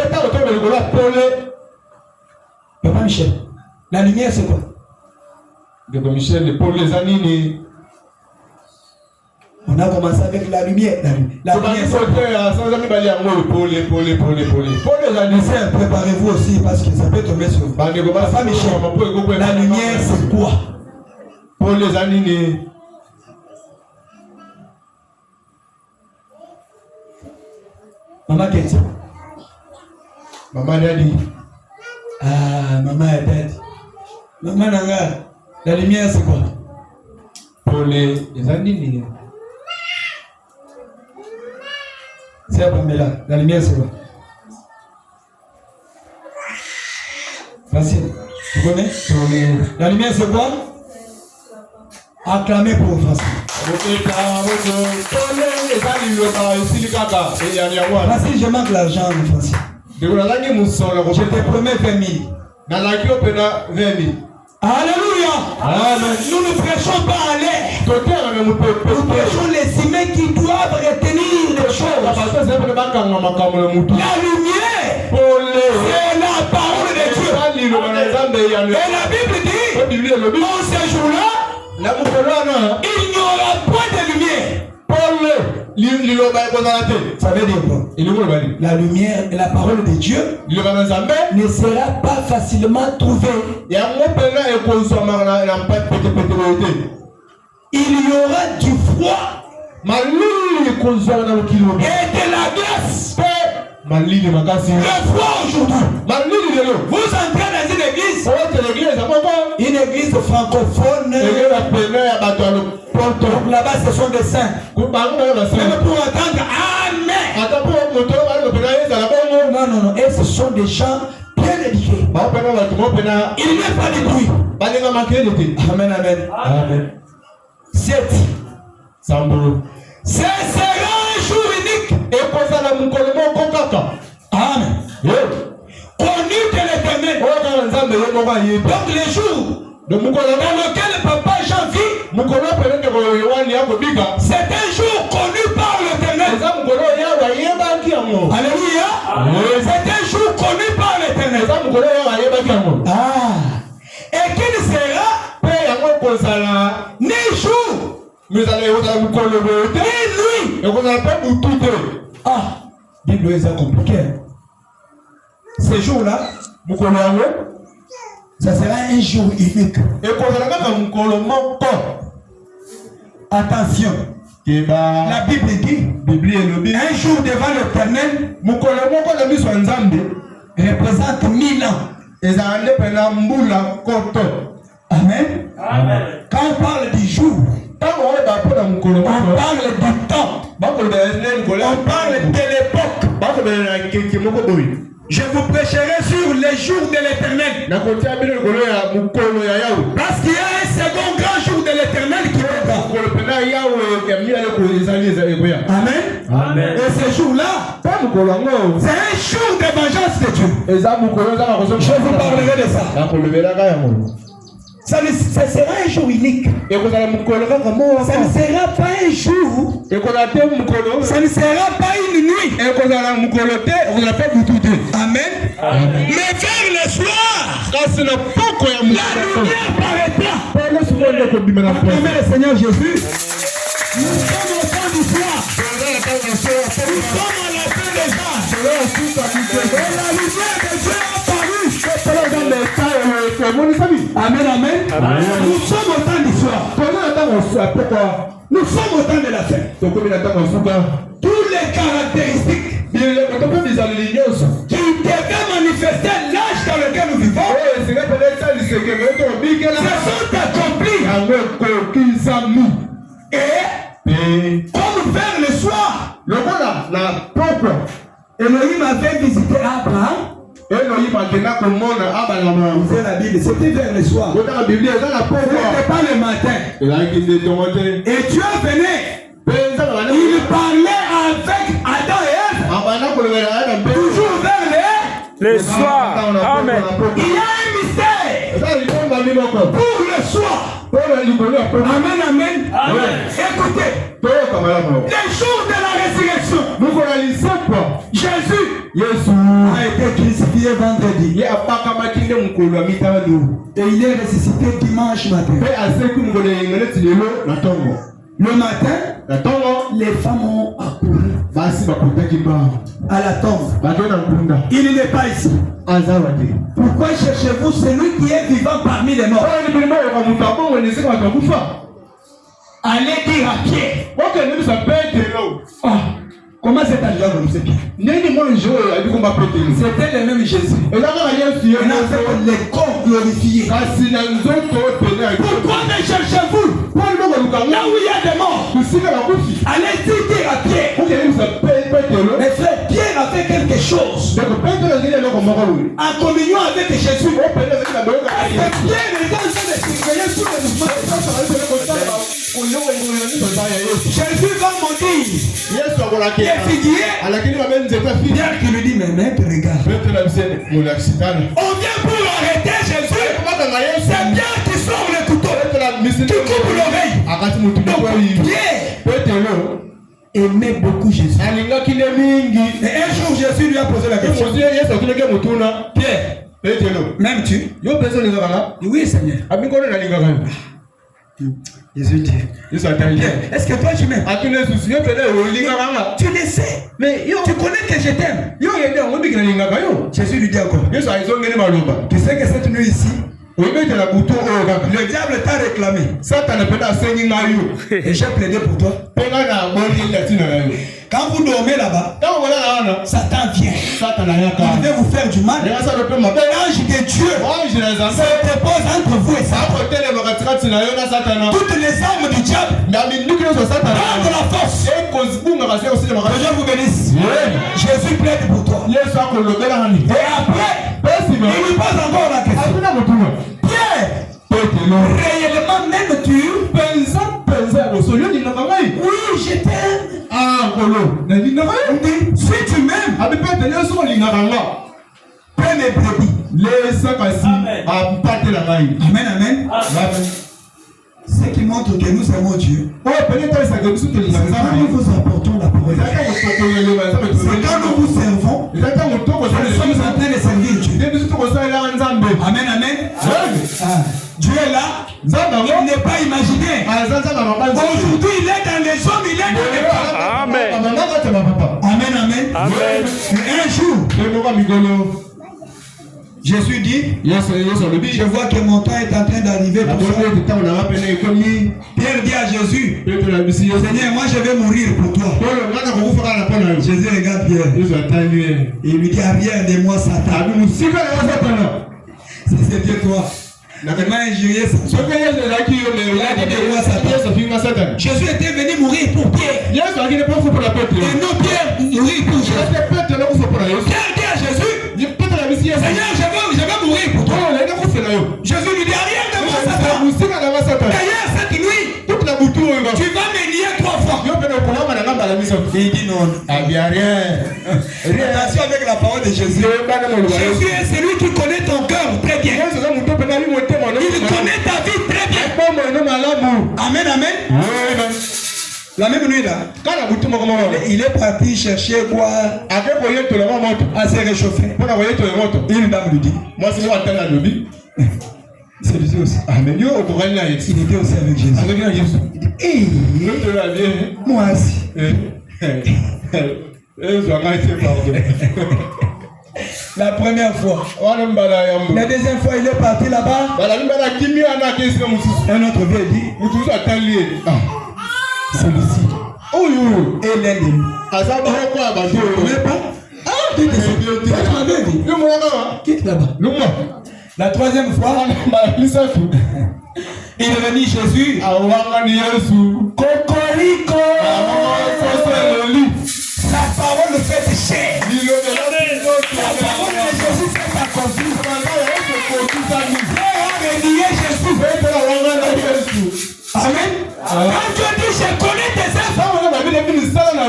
Papa Michel, la lumière c'est quoi? On a commencé avec la lumière. La lumière préparez-vous aussi parce que ça peut tomber sur vous. Papa Michel, la lumière c'est quoi? Pour les animés. Maman Keti. Maman Dadi. Ah, maman et Dadi. Maman Nanga, la lumière c'est quoi? Pour les animés. C'est la Pamela. La lumière c'est quoi? Facile. Tu connais? La lumière c'est quoi? Acclamez pour Français. Facile, je manque l'argent en français. Je te promets 20 000. Alléluia. Amen. Nous ne prêchons pas à l'air. Nous prêchons les humains qui doivent retenir les choses. La lumière, c'est la parole de Dieu. Et la Bible dit, en ces jours-là, il n'y aura point de lumière. Ça veut dire quoi? La lumière et la parole de Dieu ne sera pas facilement trouvée. Il y aura du froid et de la glace. Le froid aujourd'hui. Vous entrez dans une église francophone. Donc là-bas ce sont des saints. Même pour entendre Amen. Non. Et ce sont des gens bien éduqués. Il n'y a pas de bruit. Amen. 7. Ce sera un jour unique. Amen. Connu de l'Éternel. Donc les jours dans lequel papa Jean vit, c'est un jour connu par l'Éternel. Alléluia. C'est un jour connu par l'Éternel. Et qu'il sera ni jour ni nuit. Bible est compliqué. Ces jours-là, ça sera un jour unique. Attention. La Bible dit un jour devant l'Éternel représente 1000 ans. Amen. Quand on parle du jour, on parle du temps, on parle de l'époque. Je vous prêcherai sur les jours de l'Éternel. Parce qu'il y a un second grand jour de l'Éternel qui viendra. Amen. Et ce jour-là, c'est un jour de vengeance de Dieu. Je vous parlerai de ça. Ce sera un jour unique. Ça ne sera pas un jour. Ça ne sera pas une nuit. Amen. Mais vers le soir, la lumière paraîtra. Amen, le Seigneur Jésus. Nous sommes au temps du soir. Nous sommes à la fin des âges. Et la lumière de Dieu a apparu. Amen. Nous sommes au temps du soir. Nous sommes au temps de la fin. Toutes les caractéristiques qui devaient manifester l'âge dans lequel nous vivons se sont accomplies. Et comme vers le soir, Elohim avait visité Abraham. C'était la Bible, c'était vers le soir. C'était pas le matin. Et Dieu venait. Il parlait avec Adam et Ève. Toujours vers le soir. Amen. Il y a un mystère pour le soir. Amen. Écoutez, les jours de la résurrection, Jésus a été crucifié vendredi. Et il est ressuscité dimanche matin. Le matin, les femmes ont accouru à la tombe. Il n'est pas ici. Pourquoi cherchez-vous celui qui est vivant parmi les morts? Allez dire à Pierre. Comment c'est arrivé à vous, c'est Pierre? C'était le même Jésus. Il a fait les corps glorifiés. Pourquoi ne cherchez-vous là où il y a des morts? Allez dire à Pierre. Mais frère, Pierre a fait quelque chose en communion avec Jésus. Pierre est dans de surveiller tous les mouvements. Jésus va me dire figuier. Pierre qui lui dit, mais maître, regarde. On vient pour arrêter Jésus. C'est Pierre qui sort le couteau. Qui coupe l'oreille. Donc Pierre aimait beaucoup Jésus. Et un jour Jésus lui a posé la question. Pierre, m'aimes-tu? Oui, Seigneur. Jésus dit, est-ce que toi tu m'aimes? Tu le sais. Mais tu connais que je t'aime. Jésus lui dit encore, tu sais que cette nuit ici, le diable t'a réclamé. Et j'ai plaidé pour toi. Quand vous dormez là-bas, Satan vient. Il vient vous faire du mal. L'ange de Dieu se dépose entre vous et Satan. Toutes les armes du diable prennent de la force. Que Dieu vous bénisse. Jésus plaide pour toi. Et après, il lui pose encore la question. Pierre, réellement m'aimes-tu? Oui, je t'aime. Si tu m'aimes, prends mes brebis. Amen, amen. Ce qui montre que nous aimons Dieu. C'est quand nous vous apportons la parole. C'est quand nous vous servons. Nous sommes en train de servir Dieu. Amen, amen. Dieu est là. Il n'est pas imaginé. Aujourd'hui, il est dans les hommes, il est dans les femmes. Amen. Amen, amen. Amen. Un jour, Jésus dit, je vois que mon temps est en train d'arriver. Pierre dit à Jésus, Seigneur, moi je vais mourir pour toi. Jésus regarde Pierre. Il lui dit, arrière de moi, Satan. C'est Dieu toi. Jésus était venu mourir pour Pierre. Et non Pierre mourir pour Jésus. Pierre dit à Jésus, Seigneur, je vais mourir pour toi. Jésus lui dit, arrière de moi, Satan. D'ailleurs, cette nuit, tu vas me nier 3 fois. Il dit non. Attention avec la parole de Jésus. Jésus est celui qui connaît ton cœur très bien. Il connaît ta vie très bien. Amen, amen. La même nuit là, il est parti chercher quoi à se réchauffer. Une dame lui dit, c'est lui aussi. Amen. Il était aussi avec Jésus. Il dit, moi aussi. La première fois. La deuxième fois, il est parti là-bas. Un autre vieux dit, celui-ci. Et l'ennemi. Tu ne connais pas? Quitte là-bas. La troisième fois, il est venu Jésus. Cocorico. La parole fait chair. La parole de Jésus s'est accomplie. Amen. Quand Dieu dit je connais tes œuvres,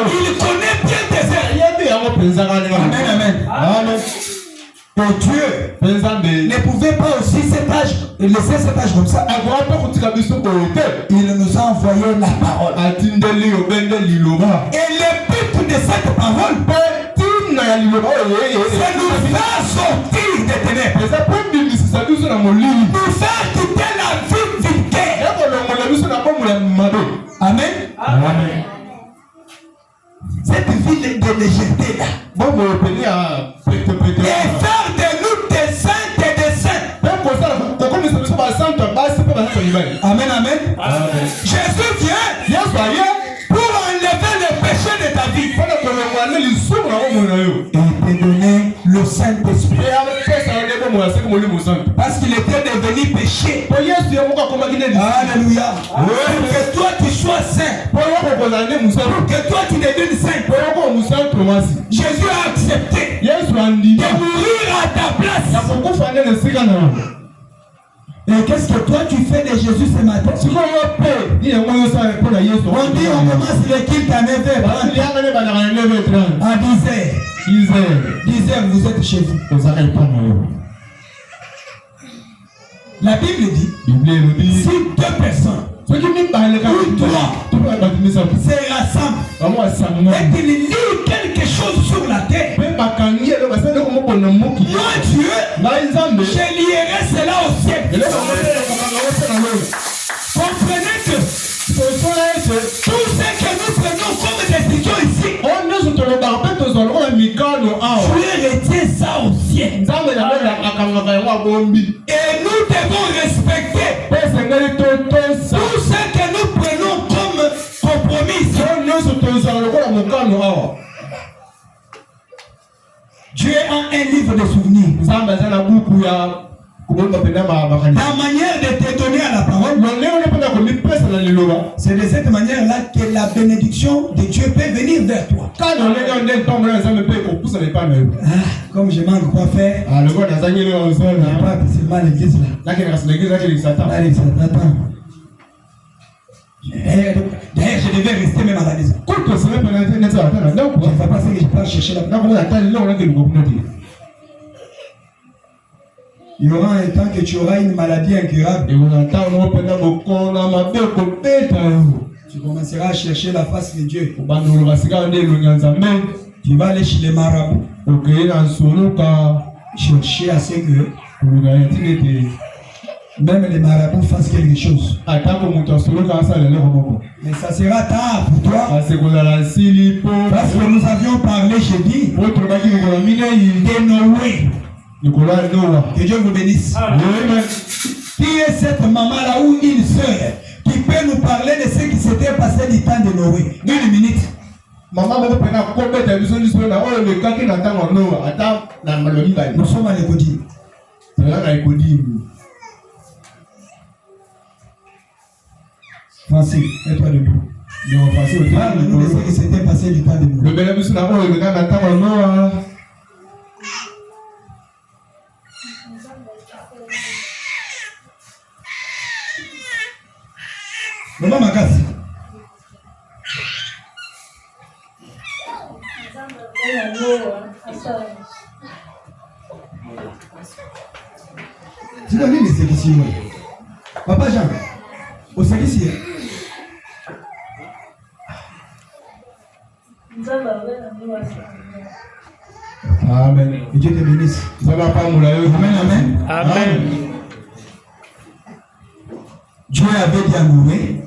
il connaît bien tes œuvres. Amen, amen. Pour Dieu ne pouvait pas aussi laisser cet âge comme ça. Il nous a envoyé la parole. Et le but de cette parole, c'est nous faire sortir des ténèbres. Nous faire quitter la vie vulgaire. Amen. Amen. Cette vie de légèreté là. Et faire de nous des saints et des saints. Amen, amen. Jésus vient pour enlever le péché de ta vie. Et te donner le Saint-Esprit. Parce qu'il était devenu péché. Alléluia. Que toi tu sois saint. Que toi tu deviennes saint. Jésus a accepté de mourir à ta place. Et Et qu'est-ce que toi tu fais de Jésus ce matin? On dit on commence le culte à 9h30. À 10h. 10h, vous êtes chez vous. La Bible dit, si 2 personnes ou 3 se rassemblent et qu'ils lisent quelque chose sur la terre, moi Dieu, je lierai cela au ciel. Comprenez que tout ce que nous prenons comme décision ici, Dieu retient ça au ciel. Et nous devons respecter tout ce que nous prenons comme compromis. Dieu a un livre de souvenirs. Ta manière de te donner à la parole, c'est de cette manière-là que la bénédiction de Dieu peut venir vers toi. Comme je manque quoi faire, pas seulement l'église là. D'ailleurs, je devais rester même à la maison. Je ne sais pas ce que je peux chercher là. Il y aura un temps que tu auras une maladie incurable. Tu commenceras à chercher la face de Dieu. Tu vas aller chez les marabouts. Chercher à ce que même les marabouts fassent quelque chose. Mais ça sera tard pour toi. Parce que nous avions parlé jeudi de Noé. Que Dieu vous bénisse. Amen. Qui est cette maman-là ou une sœur qui peut nous parler de ce qui s'était passé du temps de Noé? 1 minute. Nous sommes à l'écodie. Francis, mets-toi debout. Parle-nous de ce qui s'était passé du temps de Noé. Maman Makasi. Tu as mis les séquissions. Papa Jean, au séquissier. Amen. Et Dieu te bénisse. Amen, amen. Amen. Dieu avait dit à Noé,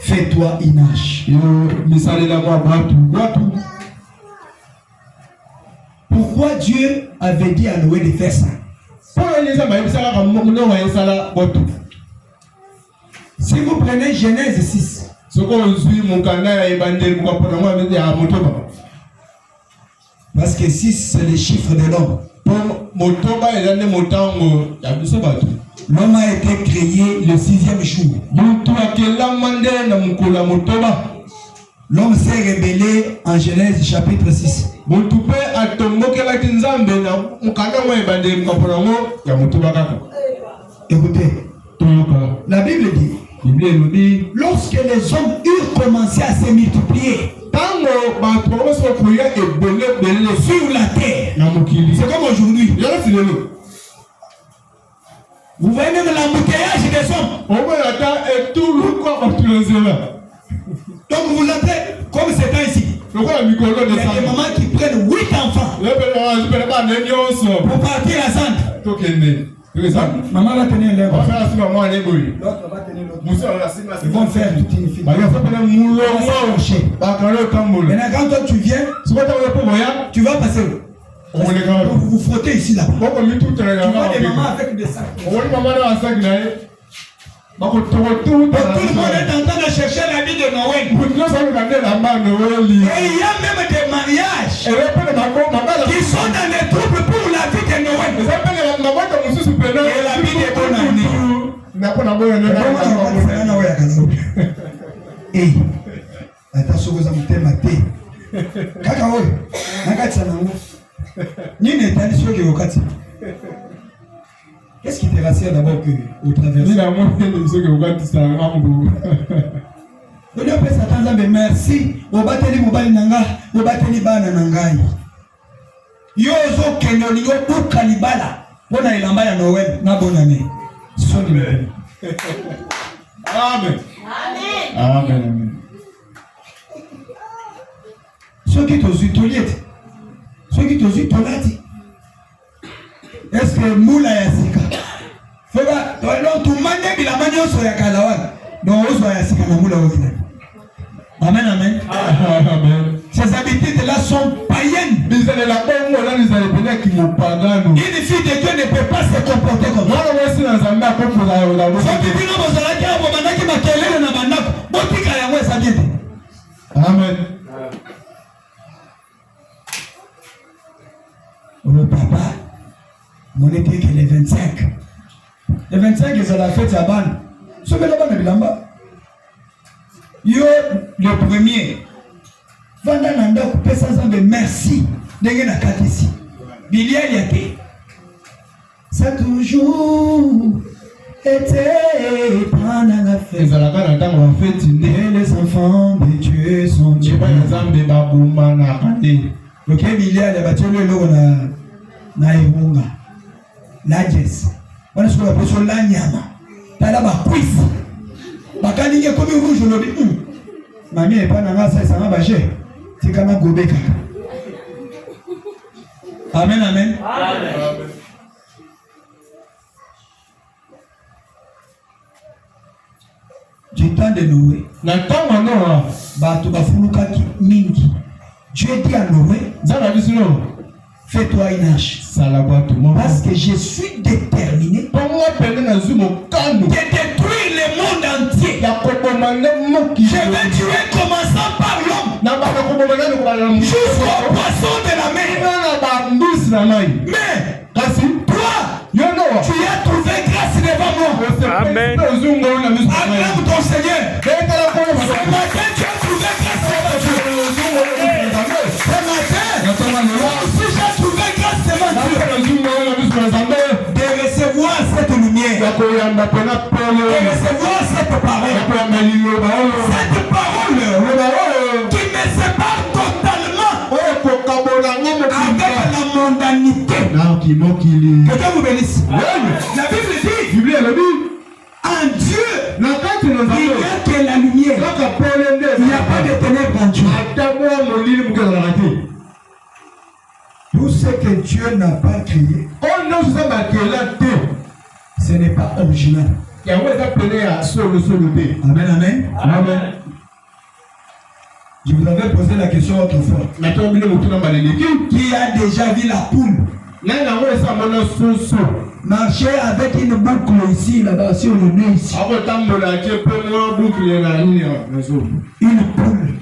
fais-toi une hache. Pourquoi Dieu avait dit à Noé de faire ça? Si vous prenez Genèse 6, parce que 6 c'est le chiffre de l'homme. L'homme a été créé le 6e jour. L'homme s'est rebellé en Genèse chapitre 6. Écoutez, la Bible dit, lorsque les hommes eurent commencé à se multiplier sur la terre, c'est comme aujourd'hui. Vous voyez même l'embouteillage des hommes. Donc vous l'appelez comme c'est ici. Il y a des mamans qui prennent 8 enfants pour partir à Sante. Maman va tenir l'air. L'autre va tenir l'autre. Ils vont faire toute une fille. Maintenant quand toi tu viens, tu vas passer où? Vous vous frottez ici là. Tu vois des mamans avec des sacs. Tout le monde est en train de chercher la vie de Noé. Et il y a même des mariages qui sont dans les troubles pour la vie de Noé. Et la vie de Noé. Et attention aux amours Kaka, nini etandisi yoke wakati qui te rassure d'abord qu'au travers. Merci. Obateli mobali nanga, obateli bana nangai. Yozo kenyo liyo buka libala. Bona ilamba ya Noël na bonane. Amen. Amen. Amen. Amen. Ceux qui t'ont toliette. Ceux qui t'ont tolati. Est-ce que moula ya sika? Feba, donc tu mane bila manyo so ya kalawan. Donc ozo ya sika na moula okina. Amen, amen. Amen. Ces habitudes-là sont païennes. Une fille de Dieu ne peut pas se comporter comme ça. Amen. Le papa, mon été que les 25. Les 25, c'est la fête à Ban. Ce que là-bas, yo, le premier. Vanda nanda couper sans en merci. Dengue na katisi. Bilia yake. Ça toujours été pendant la fête. Et les enfants de Dieu sont Dieu. Ok, Bilia le batelu lo na ibunga. La jess. Wana sio la personne la nyama. Tala ba quiz. Bakani comme rouge le dit. Mami est pas dans la salle, ça va bager. C'est comme un gobeka. Amen, amen. Amen. Du temps de Noé. Dieu dit à Noé, fais-toi une arche. Parce que je suis déterminé de détruire le monde entier. Je vais tuer commençant par l'homme jusqu'au poisson de la mer. Mais toi, tu as trouvé grâce devant moi. Amen. Acclame ton Seigneur. Ce matin, tu as trouvé grâce devant Dieu. Ce matin, si j'ai trouvé grâce devant Dieu, de recevoir cette lumière, de recevoir cette parole, qui me sépare totalement avec la mondanité. Que Dieu vous bénisse. La Bible dit, en Dieu, il n'y a que la lumière. Il n'y a pas de ténèbres en Dieu. Tout ce que Dieu n'a pas créé, ce n'est pas original. Amen, amen. Amen. Je vous avais posé la question autrefois. Qui a déjà vu la poule marcher avec une boucle ici, là-bas, sur le nez ici? Une poule.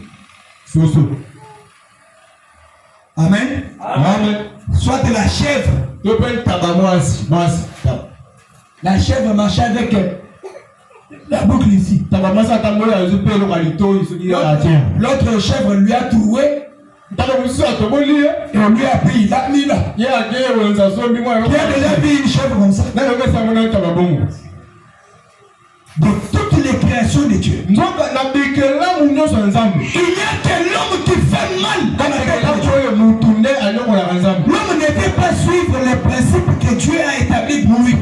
Amen. Amen. Soit de la chèvre. La chèvre marchait avec la boucle ici. L'autre chèvre lui a troué. Et on lui a pris. Il a mis là. Qui a déjà vu une chèvre comme ça? De toutes les créations de Dieu, il n'y a que l'homme qui fait mal dans la tête. L'homme ne peut pas suivre les principes que Dieu a établis pour lui.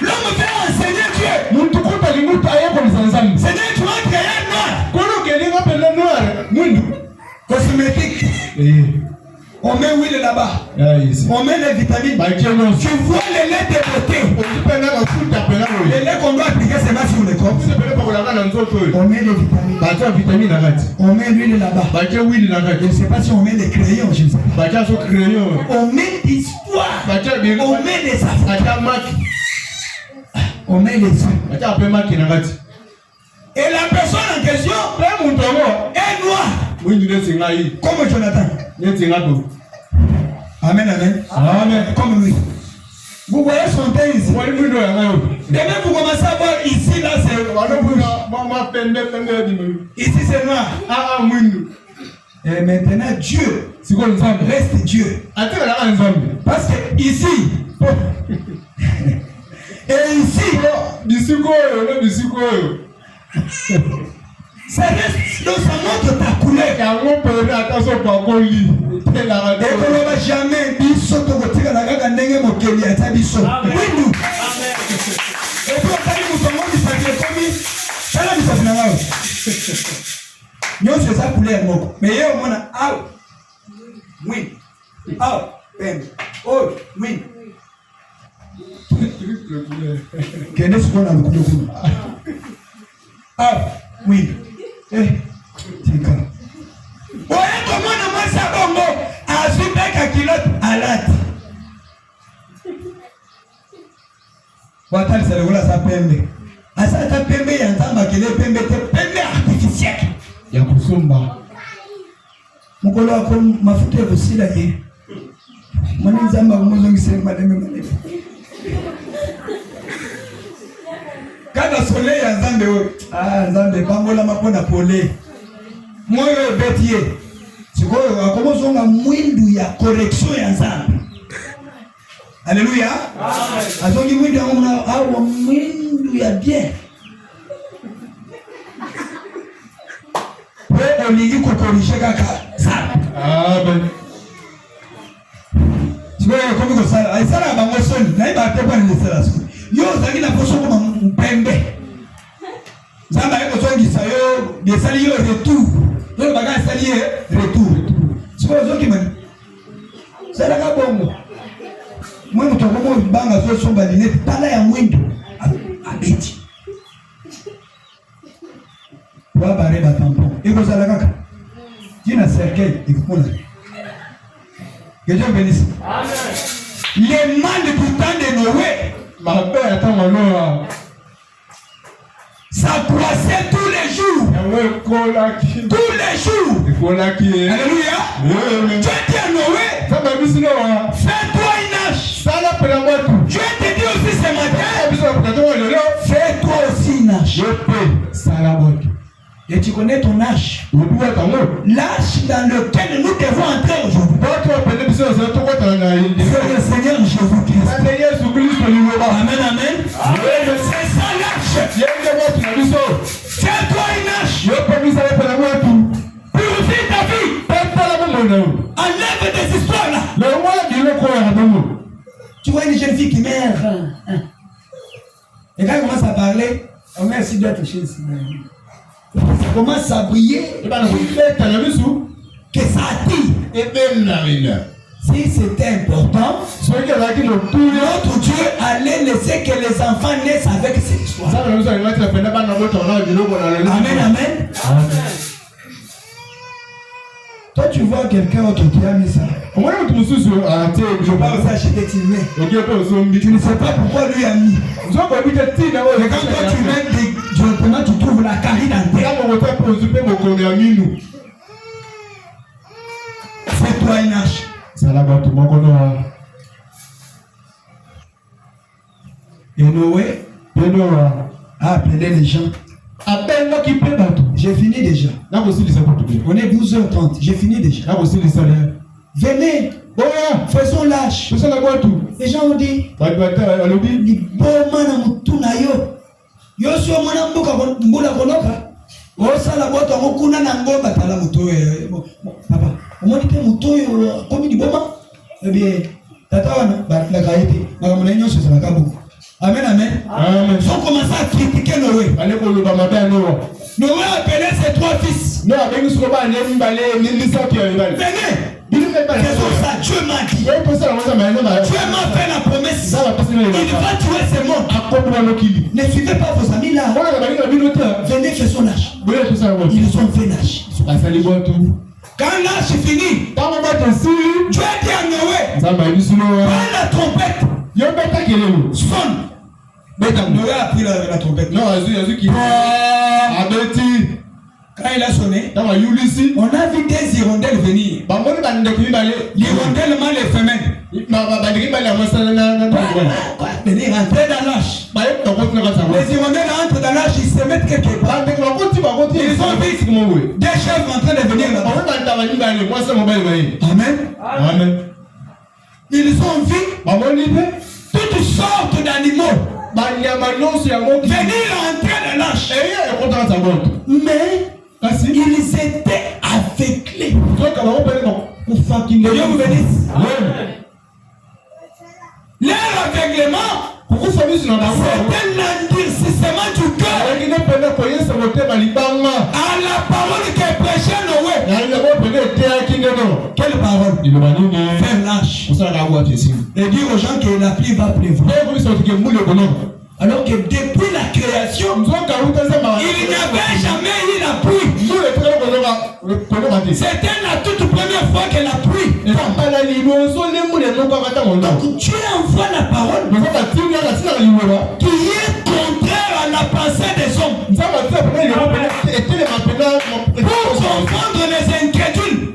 L'homme veut enseigner Dieu. Seigneur, tu vas créer un noir. Cosmétique. On met l'huile là-bas. On met les vitamines. Tu vois les laits de beauté. Les laits qu'on doit appliquer, c'est là sur le corps. On met les vitamines. On met l'huile là-bas. Je ne sais pas si on met les crayons. Je ne sais pas. On met l'histoire. On met les affaires. On met les yeux. Et la personne en question est noire. Comme Jonathan. Amen, amen. Amen. Comme lui. Vous voyez son teint ici. Demain, vous commencez à voir ici, là, c'est rouge. Ici, c'est noir. Et maintenant, Dieu reste Dieu. Parce que ici, et ici, ça reste dans sa montre ta couleur. Et qu'on ne va jamais biso to kotika na kaka ndenge mokeli ata biso. Windu. Et puis on t'a dit nous sommes disacrés comme ça la bisa na ngao. Nyonso za couleur moko. Mais yeye omona aw. Win. Aw. Pembe. Oh, win. Kende siko na lukudu. Aw. Win. Tika. Oye komona mwasa bongo azubeka kilote alati. Watali salekula sa pembe. Asa ta pembe ya nzamba kele pembe te pembe artificiel. Ya kusumba. Mukolo wako mafuta kusila ye. Mwana nzamba kumuzongise mademe. Kada soleil ya nzambe we. Nzambe bambola mapona pole. Moyo betie. Sikoyo akomozonga mwindu ya correction ya nzambe. Alléluia. Azongi mwindu ya mwana awa mwindu ya bien. Pe olingi kukorije kaka sana. Amen. Sikoyo komi kosala. Aisala bango soni. Na iba atepa ni sala soni. Yo zangi na poso koma mpembe. Zamba yako zongi sayo desali yo retour. Yo baga sali retour. Sikoyo zongi mani. Sala ka bongo. Mwendo tokomo banga zo somba linete pala ya mwendo. Abeti. Wa bare ba tampon. Iko sala kaka. Jina cercueil ikuna. Que Dieu bénisse. Amen. Les mâles pourtant de Noé. Ma père attend mon nom. Ça croissait tous les jours. Tous les jours. Alléluia. Dieu dit à Noé, fais-toi une hache. Dieu te dit aussi ce matin, fais-toi aussi une hache. Et tu connais ton hache. L'hache dans lequel nous devons entrer aujourd'hui. C'est le Seigneur Jésus-Christ. Amen, amen. C'est ça l'hache. Fais-toi une hache. Purifie ta vie. Enlève des histoires là. Tu vois une jeune fille qui meurt. Et quand elle commence à parler, on met aussi d'autres choses. Ça commence à briller. Que ça attire. Si c'était important, notre Dieu allait laisser que les enfants naissent avec cette histoire. Amen, amen. Toi, tu vois quelqu'un autre qui a mis ça. Je parle ça chez tes timés. Tu ne sais pas pourquoi lui a mis. Mais quand toi tu mets directement, tu trouves la carie dentaire. Fais-toi une hache. Et Noé a appelé les gens. J'ai fini déjà. On est 12h30. J'ai fini déjà. Venez. Faisons l'âge. Les gens ont dit. Amen, amen. Ils ont commencé à critiquer Noé. Noé a appelé ses 3 fils. Venez. Faisons ça. Dieu m'a dit. Dieu m'a fait la promesse. Il va tuer ces morts. Ne suivez pas vos amis là. Venez, faisons l'âge. Ils ont fait l'âge. Quand l'âge est fini, Dieu a dit à Noé, prends la trompette. Sonne. Noé a pris la trompette. Non, quand il a sonné, on a vu des hirondelles venir. L'hirondelle mâle et femelle. Venir rentrer dans l'âge. Les Irlandais rentrent dans l'âge, ils se mettent quelque part. Ils ont vu des chefs en train de venir là-bas. Amen. Amen. Ils ont vu toutes sortes d'animaux venir rentrer dans l'âge. Mais ils étaient aveuglés. Que Dieu vous bénisse. Leur aveuglement, c'est un endurcissement du cœur à la parole que prêchait Noé. Quelle parole? Faire lâche et dire aux gens que la pluie va pleuvoir. Alors que depuis la création, il n'y avait jamais eu la pluie. C'était la toute première fois que la pluie. Donc Dieu envoie la parole qui est contraire à la pensée des hommes. Pour confondre les incrédules.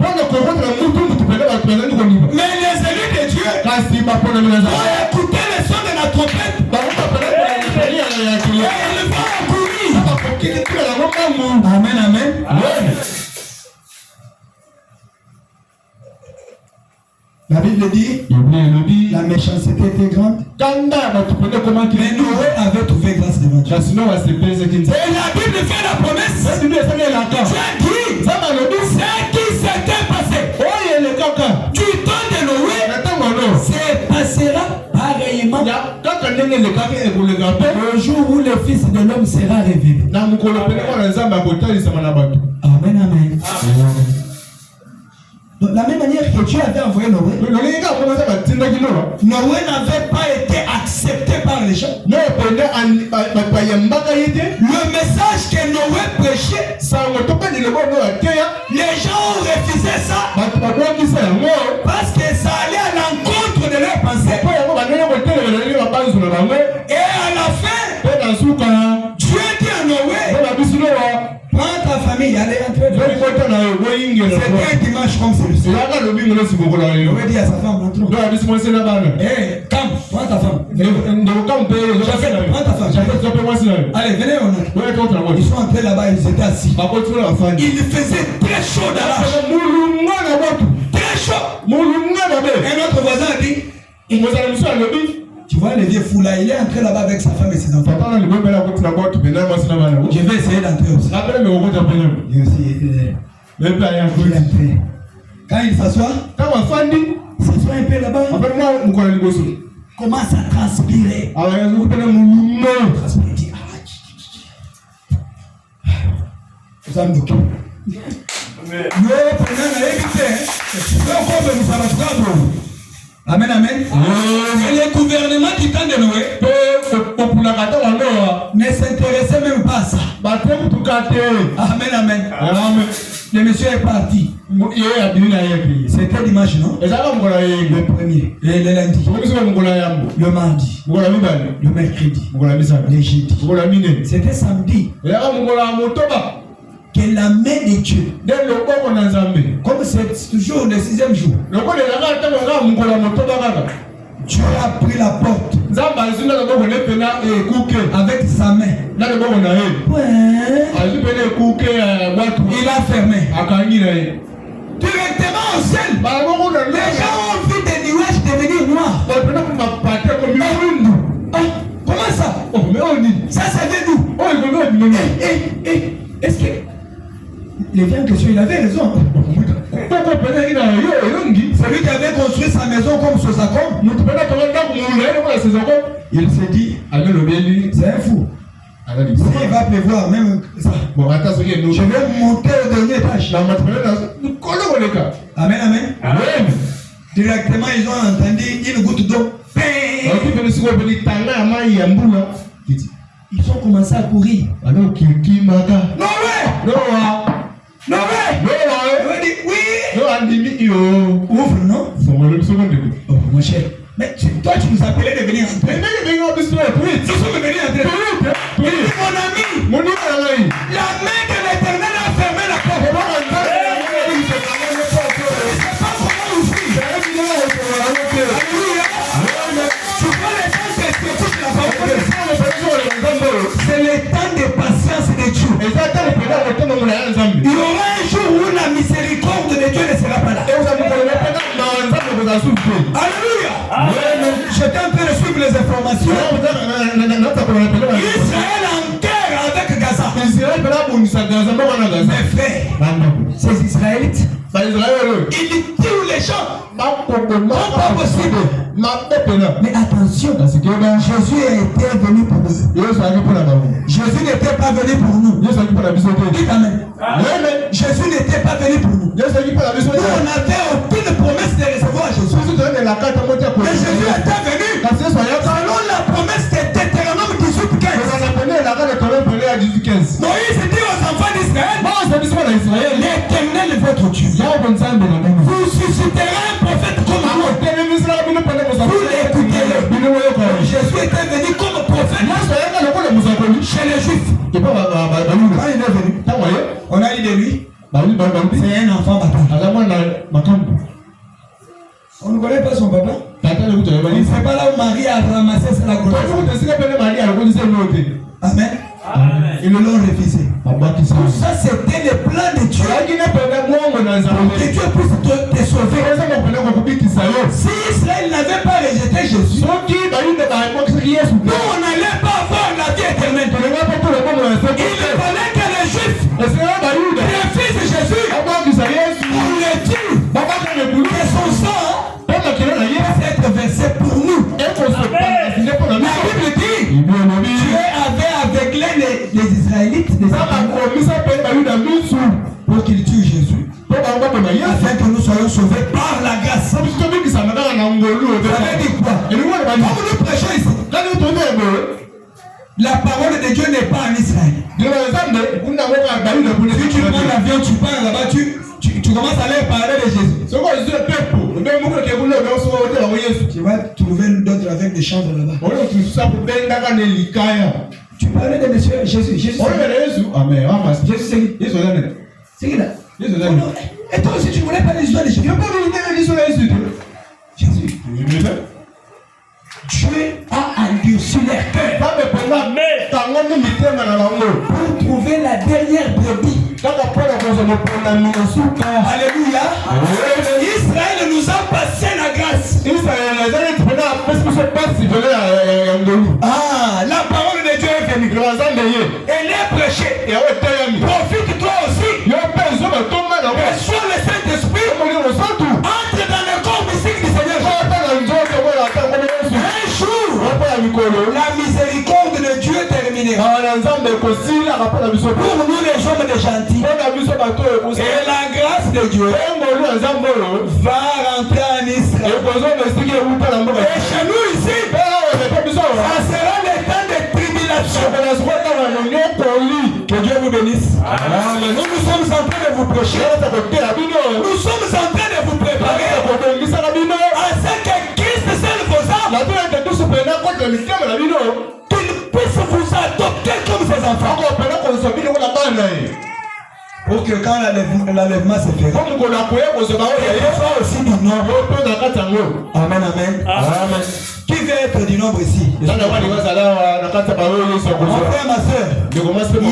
Mais les élus de Dieu vont écouter le son de la trompette. Amen, amen. La Bible dit, la méchanceté était grande. Mais Noé avait trouvé grâce devant Dieu. Et la Bible fait la promesse. Dieu dit, ce qui s'était passé du temps de Noé se passera pareillement le jour où le Fils de l'homme sera révélé. Amen, amen. De la même manière que Dieu avait envoyé Noé, Noé n'avait pas été accepté par les gens. Le message que Noé prêchait, les gens ont refusé ça parce que ça allait à l'encontre de leurs pensées. Et à la fin, Dieu dit à Noé, prends ta famille, allez entrer. C'était un dimanche comme celui-ci. Noé dit à sa femme, entrons. Hé, calme, prends ta femme. Prends ta femme. Allez, venez, on entre. Ils sont entrés là-bas, ils étaient assis. Il faisait très chaud dans la chambre. Très chaud. Un autre voisin a dit, tu vois le vieux fou là, il est entré là-bas avec sa femme et ses enfants. Je vais essayer d'entrer aussi. Et aussi, il est entré. Quand il s'assoit, il s'assoit un peu là-bas. Commence à transpirer. Vous avez dit, amen, amen. Et le gouvernement du temps de Noé ne s'intéressait même pas à ça. Amen, amen. Le monsieur est parti. C'était dimanche, non? Le premier. Et le lundi. Le mardi. Le mercredi. Le jeudi. C'était samedi. Que la main de Dieu, comme c'est toujours le 6e jour, Dieu a pris la porte avec sa main. Il a fermé. Directement au ciel. Les gens ont vu des nuages devenir noirs. Comment ça? Ça vient d'où? Est-ce que les gens que il avait raison? Celui qui avait construit sa maison comme Sosacom, il s'est dit, c'est un fou. Il va pleuvoir même ça. Je vais monter au dernier étage. Amen, amen. Directement, ils ont entendu une goutte d'eau. Ils ont commencé à courir. Noé! Dit oui! Ouvre, non? Oh, mon cher. Mais toi, tu nous appelais de venir entrer. Nous sommes venus entrer. Mon ami, la main de l'Éternel a fermé la porte. Je ne sais pas comment ouvrir. Alléluia. J'étais en train de suivre les informations. Israël en guerre avec Gaza. Mes frères, ces Israélites, ils tuent les gens. Non, pas possible. Mais attention, Jésus était venu pour nous. Jésus n'était pas venu pour nous. Dites amen. Jésus n'était pas venu pour nous. Nous, on n'avait aucune promesse de recevoir Jésus. Mais Jésus était venu selon la promesse de Deutéronome 18:15. Moïse dit aux enfants d'Israël, l'Éternel est votre Dieu. Vous susciterez un prophète comme moi. Vous l'écoutez-le. Jésus était venu comme prophète chez les Juifs. Quand il est venu, on a dit de lui, c'est un enfant bâtard. On ne connaît pas son papa. Il ne sait pas là où Marie a ramassé la grossesse. Amen. Ils le l'ont refusé. Tout ça, c'était le plan de Dieu. Que Dieu puisse te sauver. Si Israël n'avait pas rejeté Jésus, nous, on n'allait pas avoir la vie éternelle. Il fallait que les Juifs refusent Jésus pour le tuer. Que son sang cette versé pour nous. La Bible dit, Dieu avait aveuglé les Israélites pour qu'ils tuent Jésus, afin que nous soyons sauvés par la grâce. Ça veut dire quoi? Comme nous prêchons ici, la parole de Dieu n'est pas en Israël. Si tu prends l'avion, tu pars là-bas, tu commences à leur parler de Jésus. Tu vas trouver d'autres avec des chambres là-bas. Tu parlais de monsieur Jésus. Jésus c'est qui là? Et toi aussi tu ne voulais pas l'histoire de Jésus. Jésus. Dieu a endurci leur cœur pour trouver la dernière brebis. Alléluia. Israël nous a passé la grâce. La parole de Dieu est venue. Elle est prêchée. Profite-toi aussi. Reçois le Saint-Esprit. Entre dans le corps mystique du Seigneur. Un jour, la miséricorde de Dieu terminera. Pour nous les hommes de gentils. Et la grâce de Dieu va rentrer en Israël. Et chez nous ici, ça sera le temps de tribulation. Que Dieu vous bénisse. Nous sommes en train de vous prêcher. Nous sommes en train de vous préparer à ce que Christ seul vos âmes, qu'il puisse vous adopter comme ses enfants. Pour que quand l'enlèvement se fera, il soit aussi du nombre. Amen, amen. Qui veut être du nombre ici? Mon frère, ma soeur, il y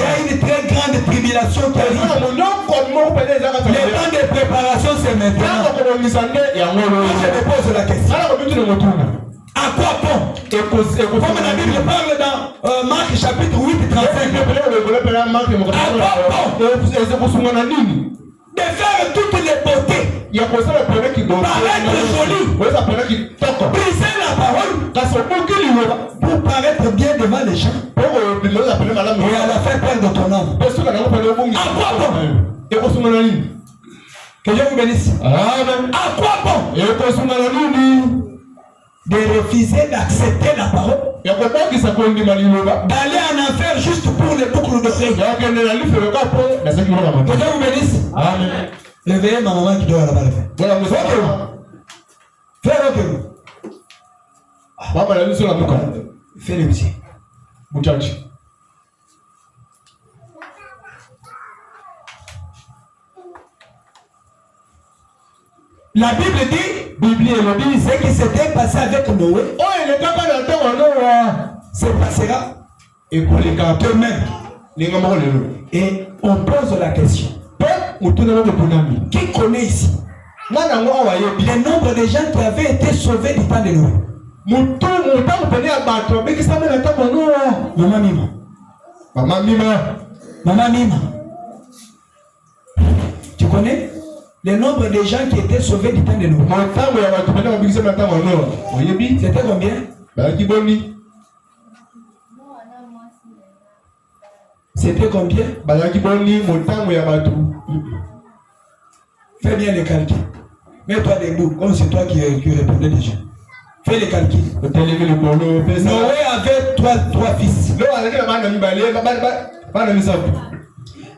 a une très grande tribulation qui arrive. Le temps de préparation, c'est maintenant. Je me pose la question. À quoi bon? Comme la Bible parle dans Marc chapitre 8, 35. À quoi bon de faire toutes les beautés, paraître joli, briser la parole pour paraître bien devant les gens et à la fin perdre ton âme. À quoi bon? Que Dieu vous bénisse. Amen. À quoi bon de refuser d'accepter la parole, d'aller en enfer juste pour les boucles d'oreilles? Que Dieu vous bénisse. Amen. Réveillez ma maman qui dort là-bas. Fais fais le musique. La Bible dit, ce qui s'était passé avec Noé, se passera demain. Et on pose la question, qui connaît ici Le nombre de gens qui avaient été sauvés du temps de Noé. Maman Mima. Maman Mima. Maman Mima. Tu connais le nombre de gens qui étaient sauvés du temps de Noé? C'était combien? C'était combien? Fais bien les calculs. Mets-toi debout, comme c'est toi qui répondais déjà. Fais les calculs. Noé avait trois fils.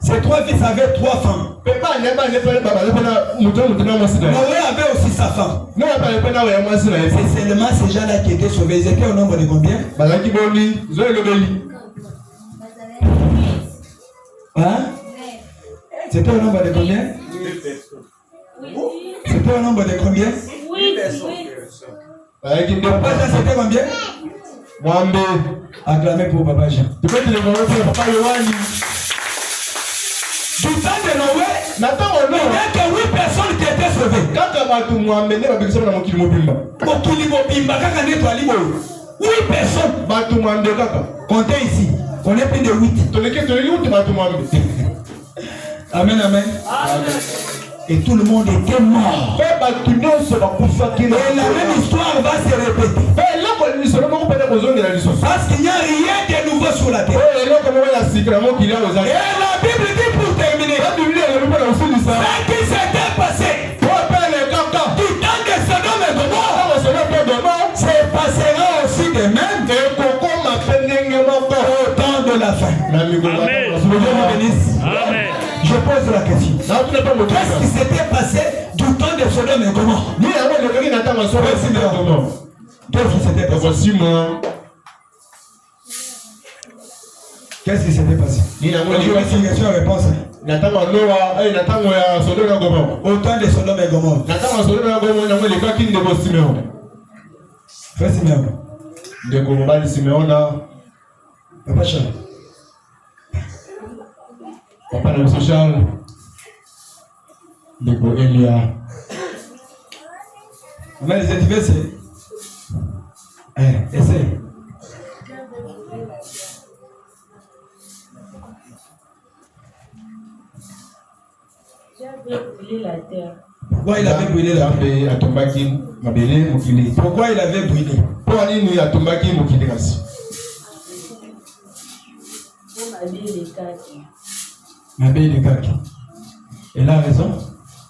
Ces trois fils avaient 3 femmes. Noé avait aussi sa femme. C'est seulement ces gens-là qui étaient sauvés. Ils étaient au nombre de combien? Hein? C'était au nombre de combien? C'était au nombre de combien? Papa Jean, c'était combien? Acclamez pour Papa Jean. Du temps de Noé, il n'y a que 8 personnes qui étaient sauvées. 8 personnes. Comptez ici. On est plus de 8. Amen, amen. Et tout le monde était mort. Et la même histoire va se répéter. Parce qu'il n'y a rien de nouveau sur la terre. Et la Bible dit pour terminer, ce qui s'était passé du temps de Sodome et Gomorrhe se passera aussi de même au temps de la fin. Amen. Dieu vous bénisse. Amen. Je pose la question. Qu'est-ce qui s'était passé du temps de Sodome et Gomorrhe? Qu'est-ce qui s'était passé? Qu'est-ce qui s'était passé? Question et réponse. Au temps de Sodome et Gomorrhe. Frère Simeon. Papa Charles. Papa Charles. Ndeko Elia. Mais les adversaires. Essaye. Pourquoi il avait brûlé la terre? Pourquoi il avait brûlé? M'habiller les cacs. Elle a raison.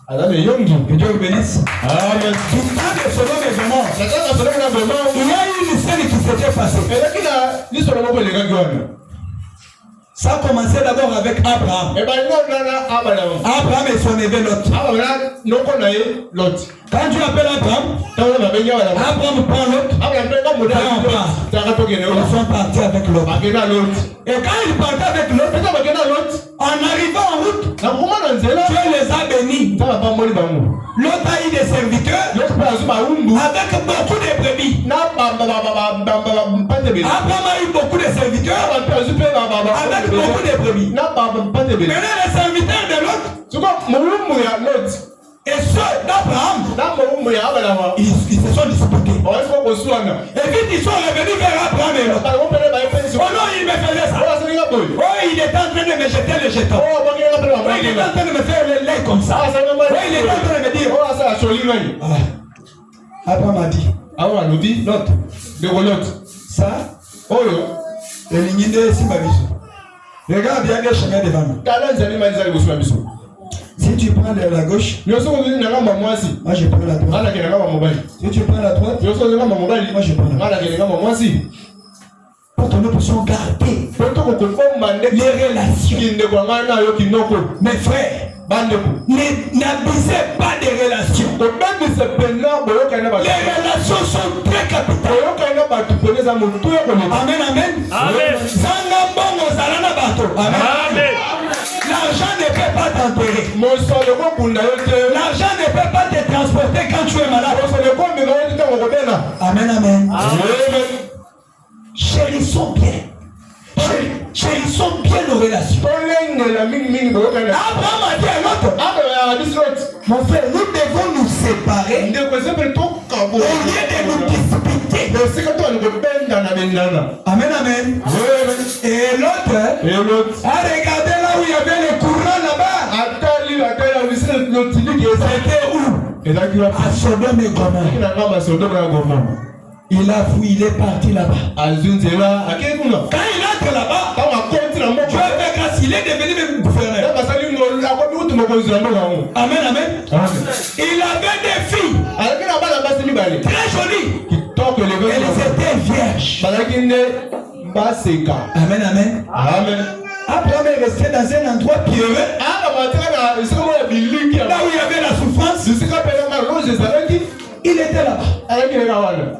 Que Dieu vous bénisse. Amen. Du temps de Sodome et Gomorrhe, il y a eu une scène qui s'était passée. Ça a commencé d'abord avec Abraham. Abraham et son neveu Lot. Quand Dieu appelle Abraham, Abraham prend Lot. Ils sont partis avec Lot. Et quand ils partaient avec Lot, en arrivant en route, Dieu les a bénis. Lot a eu des serviteurs avec beaucoup de brebis. Abraham a eu beaucoup de serviteurs avec beaucoup de brebis. Maintenant les serviteurs de Lot et ceux d'Abraham, ils se sont disputés. Et vite ils sont revenus vers Abraham et Lot. Oh non, il me faisait ça. Oh, il était en train de me jeter le jeton. Oh, il était en train de me faire le lait comme ça. Oh, il était en train de me dire. Abraham a dit. Lot. Ça, regarde bien le chemin devant nous. Si tu prends la gauche, moi je prends la droite. Si tu prends la droite, moi je prends la droite. Pour que nous puissions garder les relations. Mes frères, n'abusez pas des relations. Les relations sont très capitales. Amen, amen. Amen. Amen. L'argent ne peut pas t'enterrer. L'argent ne peut pas te transporter quand tu es malade. Amen, amen. Amen. Chérissons bien. Chérissons bien nos relations. Abraham a dit à l'autre, mon frère, nous devons nous Amen, amen. Et l'autre a regardé là où il y avait le courant là-bas. C'était où? À Sodome et Gomorrhe. Il a fui, il est parti là-bas. Quand il entre là-bas, Dieu fait grâce, il est devenu même gouverneur. Amen, amen. Il avait des filles très jolies. Elles étaient vierges. Amen, amen. Abraham est resté dans un endroit pieux. Là où il y avait la souffrance, il était là-bas.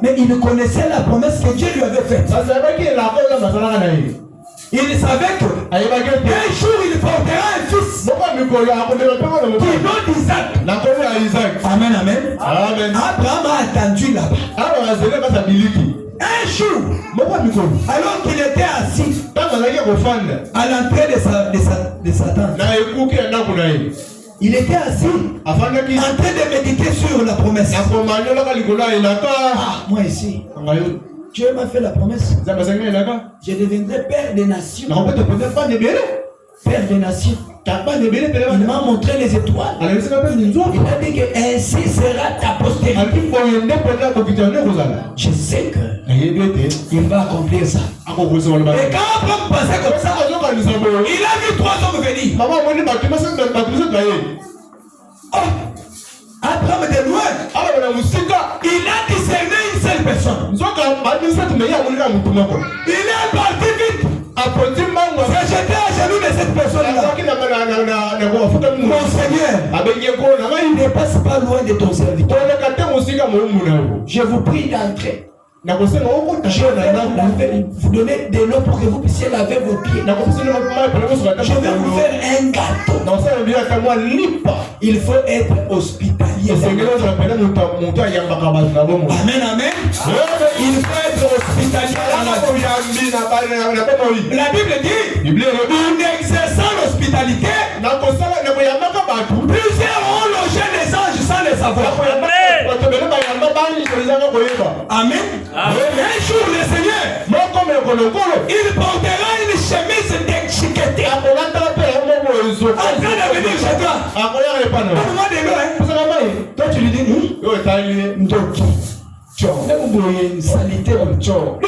Mais il connaissait la promesse que Dieu lui avait faite. Il savait que un jour il portera un fils qui nom d'Isaac. Amen, amen. Abraham a attendu là-bas. Un jour, alors qu'il était assis à l'entrée de sa tente, il était assis en train de méditer sur la promesse. Moi ici, Dieu m'a fait la promesse. Je deviendrai père des nations. Père des nations. Il m'a montré les étoiles. Il a dit que ainsi sera ta postérité. Je sais que il va accomplir ça. Et quand Abraham passait comme ça, il a vu 3 hommes venir. Oh, Abraham de loin, il a discerné une seule personne. Il est parti vite. J'ai jeté à genoux de cette personne-là. Mon Seigneur, il ne passe pas loin de ton serviteur. Je vous prie d'entrer. Je vais vous donner des noms pour que vous puissiez laver vos pieds. Je vais vous faire un gâteau. Il faut être hospitalier. Amen, amen. Il faut être hospitalier. La Bible dit, en exerçant l'hospitalité, plusieurs ont logé les anges sans le savoir. Amen. Un jour, le Seigneur, il portera une chemise d'échiqueté en train de venir chez toi. Toi, tu lui dis, Ndoki, une salité comme Tchor.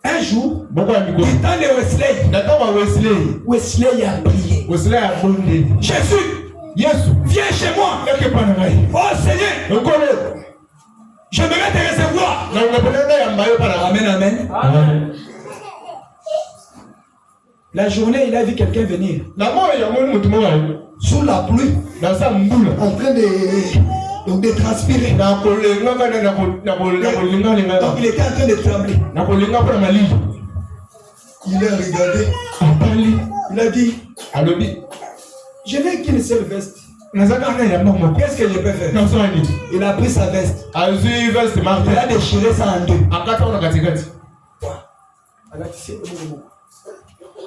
Un jour, il tend de Wesley a prié. Jésus, viens chez moi. Oh Seigneur, j'aimerais te recevoir. Amen, amen. La journée, il a vu quelqu'un venir. Sous la pluie, en train de transpirer. Donc il était en train de trembler. Il a regardé. Il a dit, je n'ai qu'une seule veste. Qu'est-ce que je peux faire? Il a pris sa veste. Il a déchiré ça en deux.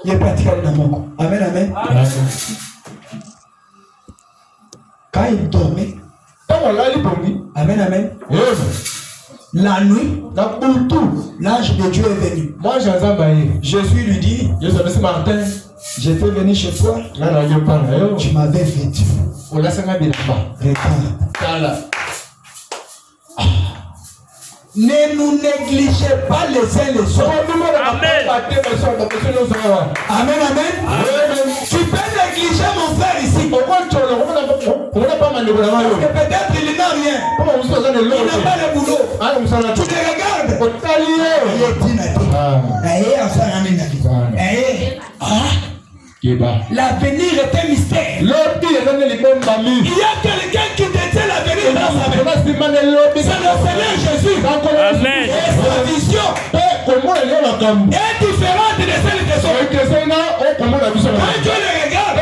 Il est parti dans mon corps. Amen, amen. Quand il dormait, amen, amen. La nuit, l'ange de Dieu est venu. Jésus lui dit, je fais venir chez toi. Tu m'avais vêtu. Regarde. Ne nous négligez pas les uns les autres. Amen. Amen, amen. Tu peux négliger mon frère ici. Peut-être il n'a rien. Il n'a pas de boulot. Tu te regardes. L'avenir est un mystère. Il y a quelqu'un qui détient l'avenir dans sa main. C'est le Seigneur Jésus. Amen. Et sa vision est différente de celle de son. Quand Dieu le regarde,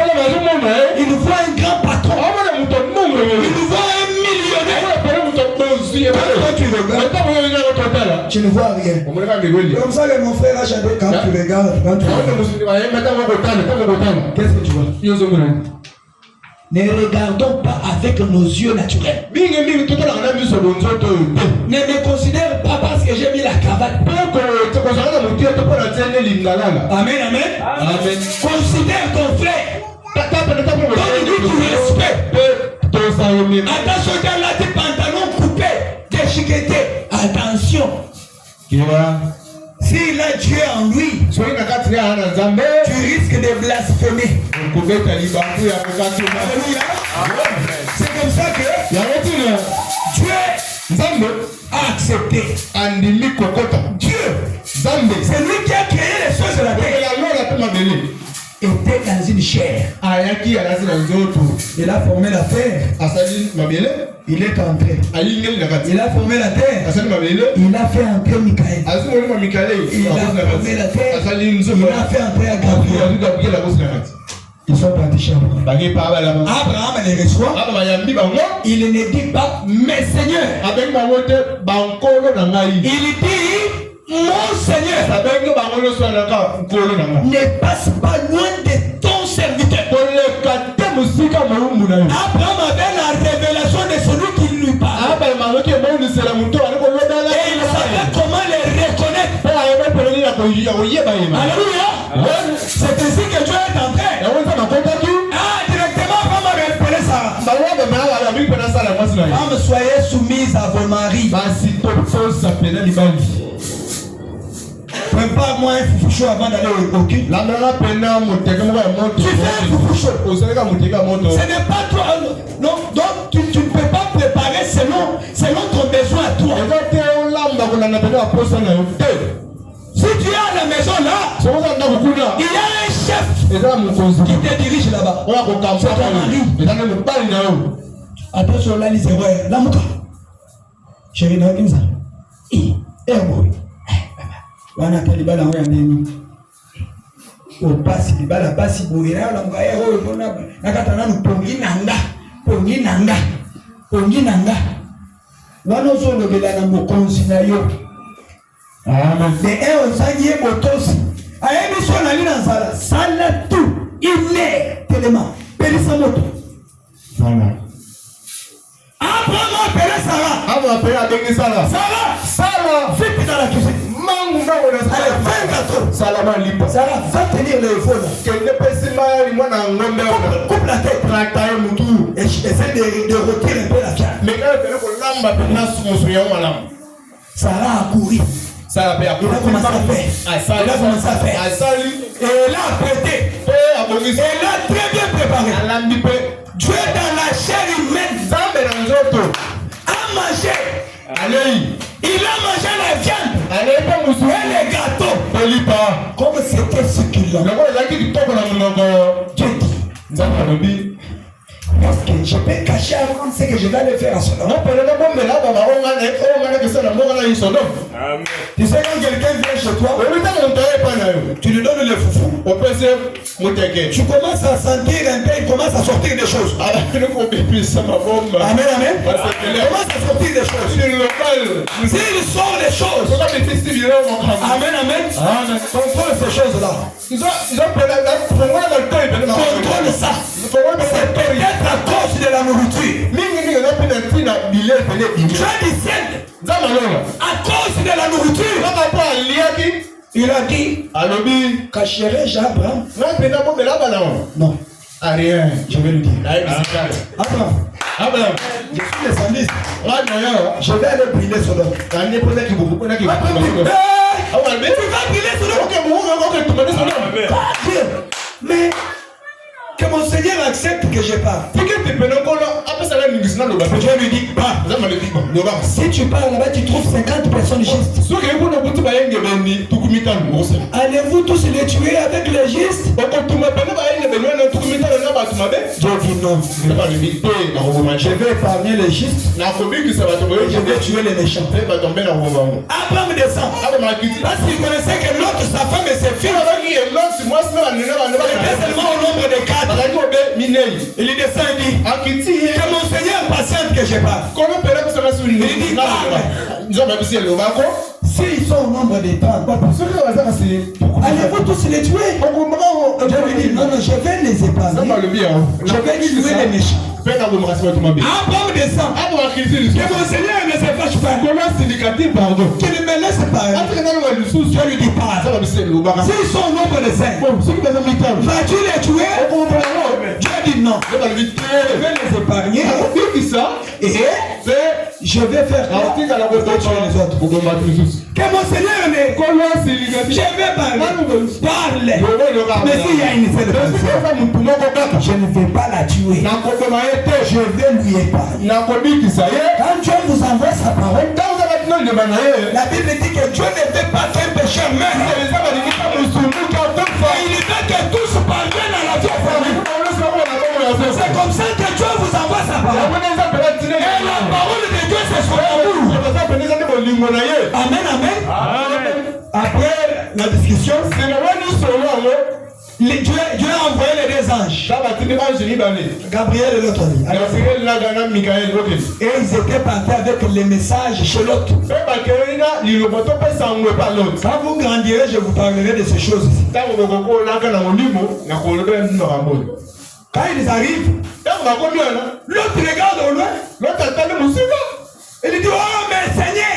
il nous voit un grand patron. Il nous voit un millionnaire. Tu ne vois rien. Comme ça que mon frère a chanté quand tu regardes. Qu'est-ce que tu vois? Ne regardons pas avec nos yeux naturels. Ne me considère pas parce que j'ai mis la cravate. Amen, amen. Amen. Considère ton frère. Donne-lui du respect. Attention, dans la des pantalons coupés, déchiquetés. Attention. S'il a Dieu en lui, tu risques de blasphémer. Alléluia. C'est comme ça que Dieu a accepté. Dieu, c'est lui qui a créé les choses de la terre. Était dans une chair. Il a formé la terre. Il est entré. Il a formé la terre. Il a fait entrer Michael. Il a formé la terre. Il a fait entrer Gabriel. Ils sont partis chez moi. Abraham les reçoit. Il ne dit pas mais Seigneur. Il dit mon Seigneur. Ne passe pas loin de ton serviteur. Abraham avait la révélation de celui qui lui parle. Et il savait comment les reconnaître. Alléluia. C'est ainsi que Dieu est entré. Directement, Abraham avait appelé Sarah. Femme, soyez soumise à vos maris. Prépare-moi un foufou avant d'aller au culte. Tu fais un foufou chaud. Ce n'est pas toi. Non, donc tu ne peux pas préparer selon ton besoin à toi. Si tu es à la maison là, il y a un chef qui te dirige là-bas. Attention, là, les erreurs. Là, mon gars. Chérie, non, comme ça. Wana talibala ngo ya nini opasi libala pasi boyera la ngaya ho bona nakatana no pongi nanga wana zondo bela na mokonzi na yo amen de ozangie motosi ayemi sona lina sala tout il est tellement pelisa moto voilà Abraham appela Sarah. Sarah, vite dans la cuisine. Sarah va tenir le fond. Coupe la tête. Et essaie de retirer un peu la viande. Sarah a couru. Il a commencé à faire. Et elle a apprêté. Elle a très bien préparé. Dieu dans la chair humaine a mangé. Il a mangé la viande et les gâteaux. Comme c'était succulent. Parce que je peux cacher avant ce que je vais aller faire à son nom. Tu sais quand quelqu'un vient chez toi, tu lui donnes le foufou. Tu commences à sentir un peu, il commence à sortir des choses. Amen, amen. Il commence à sortir des choses. S'il sort des choses, amen, amen. Contrôle ces choses-là. Contrôle ça. C'est peut-être à cause de la nourriture. Dieu discerne à cause de la nourriture. Il a dit, cacherai-je Abraham? Non. Rien, je vais lui dire. Abraham, je suis descendu. Je vais aller brûler Sodome. Tu vas brûler Sodome. Mais que mon Seigneur accepte que je parle. Je lui dis, si tu parles là-bas, tu trouves 50 personnes justes. Allez-vous tous les tuer avec les justes? Dieu dit non. Je vais épargner les justes. Et je vais tuer les méchants. Abraham descend. Parce qu'il connaissait que l'autre, sa femme et ses filles, était seulement au nombre de 4. Il descend et dit, que mon Seigneur patiente que je parle. Il dit, S'ils sont au nombre de 30, allez-vous tous les tuer? Je lui dis, non, je vais les épargner. Je vais tuer les méchants. Abraham descend. Que mon Seigneur ne se fâche pas. Qu'il me laisse parler. Je lui dis pas. S'ils sont au nombre de 5, vas-tu les tuer? Dieu dit non. Je vais les épargner. Et je vais faire tuer les autres. Que mon Seigneur ne... Je vais parler. Mais s'il y a une seule personne, je ne vais pas la tuer. Je vais lui épargner. Quand Dieu vous envoie sa parole, la Bible dit que Dieu ne veut pas qu'un pécheur meure. Il veut que tous parviennent à la vie éternelle. C'est comme ça que Dieu vous envoie sa parole. Et la parole de Dieu, c'est son amour. Amen, amen. Après la discussion, Dieu a envoyé les deux anges. Gabriel et l'autre. Et ils étaient partis avec les messages chez l'autre. Quand vous grandirez, je vous parlerai de ces choses ici. Quand ils arrivent, l'autre regarde au loin. Il dit, oh mais Seigneur.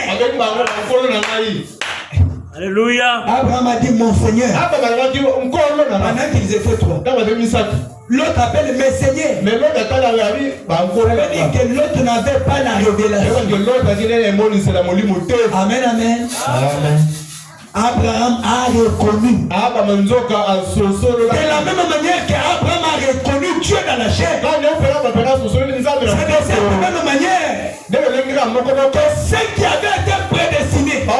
Alléluia. Abraham a dit, mon Seigneur. Pendant qu'ils étaient trois. L'autre appelle mes seigneurs. Mais l'autre dit que l'autre n'avait pas la révélation. Amen, amen. Abraham a reconnu. De la même manière qu'Abraham a reconnu Dieu dans la chair. C'est de cette même manière que ceux qui avaient été prédestinés pour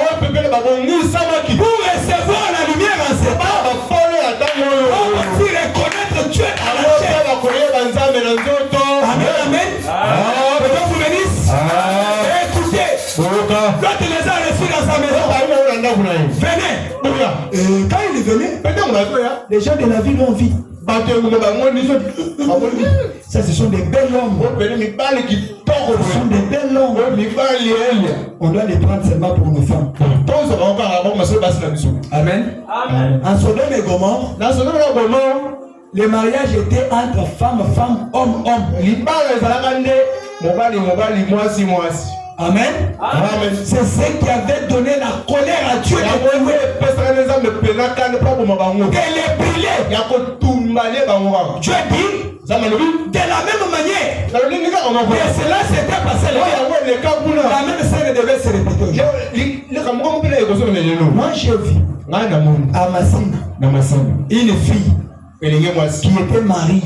recevoir la lumière en ces temps, pour aussi reconnaître Dieu dans la chair. Amen, amen. Que Dieu vous bénisse. Écoutez, l'autre les a reçus dans sa maison. Venez. Quand il est venu, les gens de la ville ont vu. Ça, ce sont des belles hommes. Ce sont des belles hommes. On doit les prendre seulement pour nos femmes. Amen. En Sodome et Gomorrhe, le mariage était entre femme, homme. Amen. C'est ce qui avait donné la colère à Dieu. Et les brûler. Dieu dit, de la même manière que cela s'était passé là, la même scène devait se répéter. Moi j'ai vu à Massine une fille qui était mariée.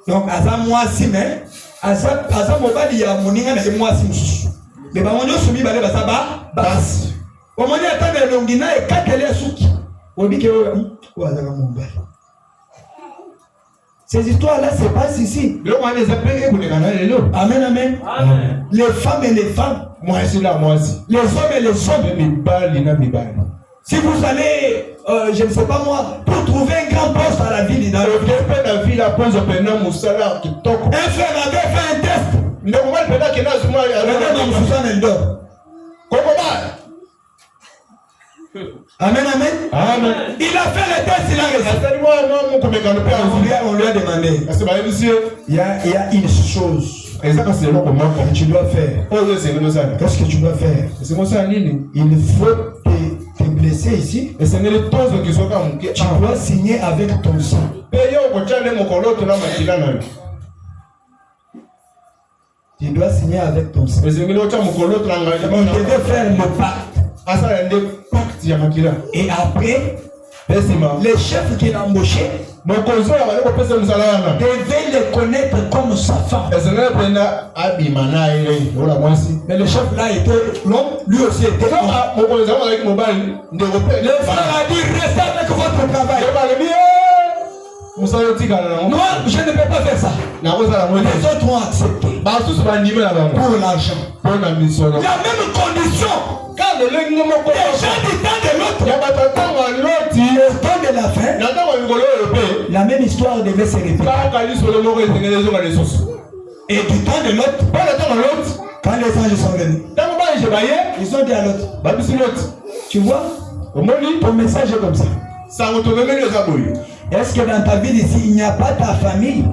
Donc aza mwasi mais aza mobali ya moninga na mwasi mususu. Mais ba monyo sumi bale basa ba basi. Ba monyo atana longina e katele suki. Obike o aza mobali. Ces histoires-là se passent ici. Amen, amen. Les femmes et les femmes. Les hommes et les hommes. Si vous allez, je ne sais pas moi, pour trouver un grand poste à la ville, un frère avait fait un test. Amen, amen. Amen. Il a fait le test, il a réussi. On lui a demandé. Il y a une chose que tu dois faire. Qu'est-ce que tu dois faire? Il faut te blesser ici. Tu dois signer avec ton sang. Tu dois signer avec ton sang. Il devait faire le pacte. Et après, les chefs qu'il a embauchés devaient les connaître comme sa femme. Mais le chef là était l'homme, lui aussi était l'homme. Le frère a dit, restez avec votre travail. Moi, je ne peux pas faire ça. Les autres ont accepté. Pour l'argent. La même condition. Les gens du temps de l'autre. Au temps de la fin. La même histoire devait se répéter. Et du temps de l'autre. Quand les anges sont venus. Ils ont dit à l'autre. Tu vois? Ton message est comme ça. Est-ce que dans ta vie ici, il n'y a pas ta famille?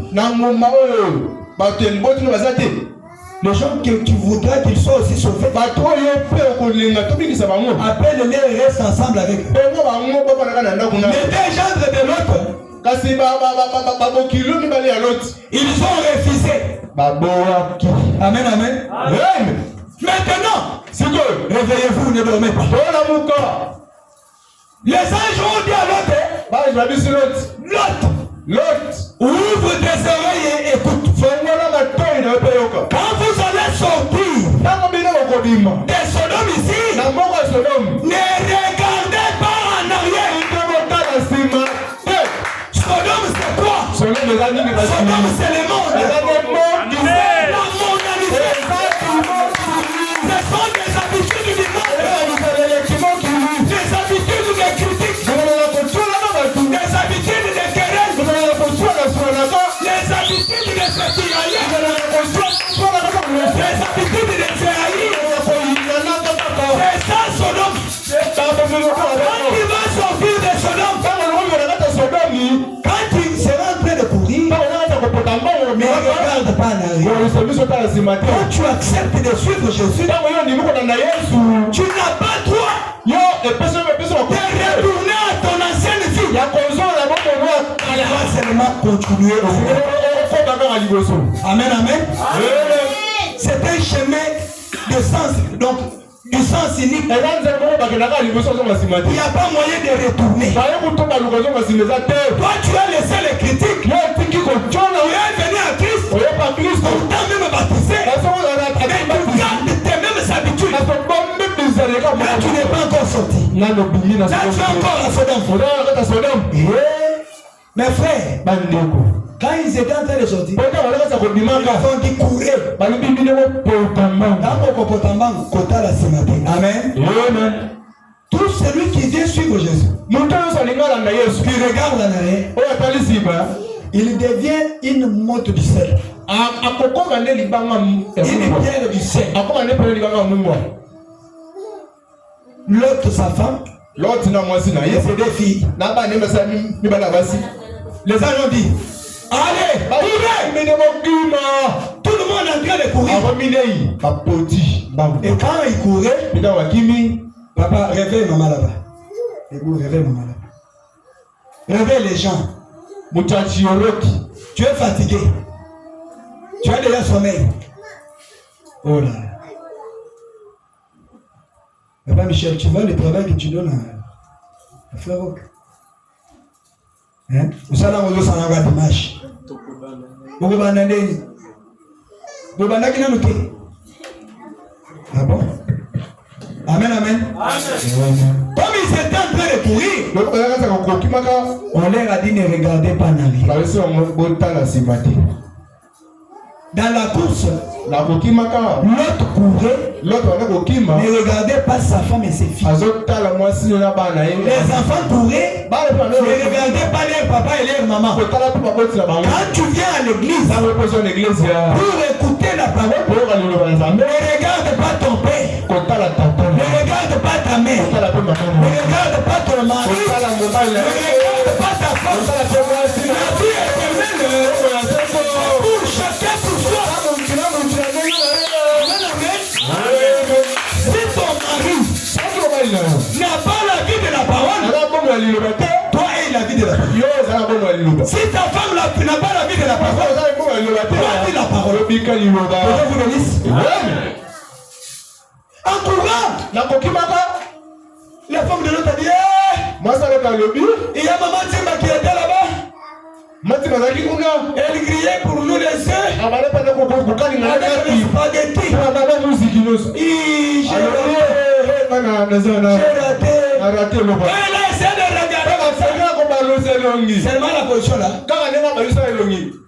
Les gens que tu voudrais qu'ils soient aussi sauvés, appelle-les et reste ensemble avec eux. Les deux gendres de l'autre, ils ont refusé. Amen, amen. Maintenant, réveillez-vous, ne dormez pas. Les anges ont dit à l'autre, ouvre tes oreilles et écoute. Quand vous allez sortir des Sodomes ici, ne regardez pas en arrière. Sodome c'est quoi? Sodome c'est le monde. La mondialisation. Ce sont des habitudes du monde. Des habitudes de critique. Des habitudes de querelle. Les habitudes de se tirailler. Les habitudes de trahir. C'est ça Sodome. Quand il va sortir de Sodome, quand il sera en train de courir, mais ne regarde pas en arrière. Quand tu acceptes de suivre Jésus, tu n'as pas le droit de retourner à ton ancienne vie. Il va seulement continuer. Amen, amen. C'est un chemin de sens, donc du sens unique. Il n'y a pas moyen de retourner. Toi, tu as laissé les critiques. Tu es venu à Christ. Pourtant même baptisé. Mais tu gardes tes mêmes habitudes. Là, tu n'es pas encore sorti. Là, tu es encore à Sodome. Mes frères, quand ils étaient en train de sortir, ils ont dit courir. Amen. Tout celui qui vient suivre Jésus, qui regarde en arrière, il devient une motte du sel. Une pierre du sel. L'autre, sa femme, et ses deux filles. Les anges ont dit, allez, courez! Tout le monde est en train de courir. Et quand il courait, papa, réveille maman là-bas. Réveille maman là-bas. Réveille les gens. Tu es fatigué. Tu as déjà sommeil. Oh là. Papa Michel, tu vois le travail que tu donnes à frère Rock. Vous allez vous faire un dimanche. Vous allez aller. Vous allez aller. Ah bon? Amen, amen. Comme ils étaient en train de courir, on leur a dit ne regardez pas en arrière. Dans la course, l'autre courait, ne regardait pas sa femme et ses filles. Les enfants couraient, ne regardaient pas leur papa et leur maman. Quand tu viens à l'église pour écouter la parole, ne regarde pas ton père, ne regarde pas ta mère, ne regarde pas ton mari, ne regarde pas ta femme. La vie éternelle pour chacun pour soi. Si ton mari n'a pas la vie de la parole, toi et la vie de la parole. Si ta femme n'a pas la vie de la parole, toi et la parole. Vous le dites. En courant, la femme de l'autre a dit, il y a maman Timba qui était là-bas. Elle criait pour nous laisser avec les spaghettis. J'ai raté. Elle a essayé de regarder. Seulement la position là.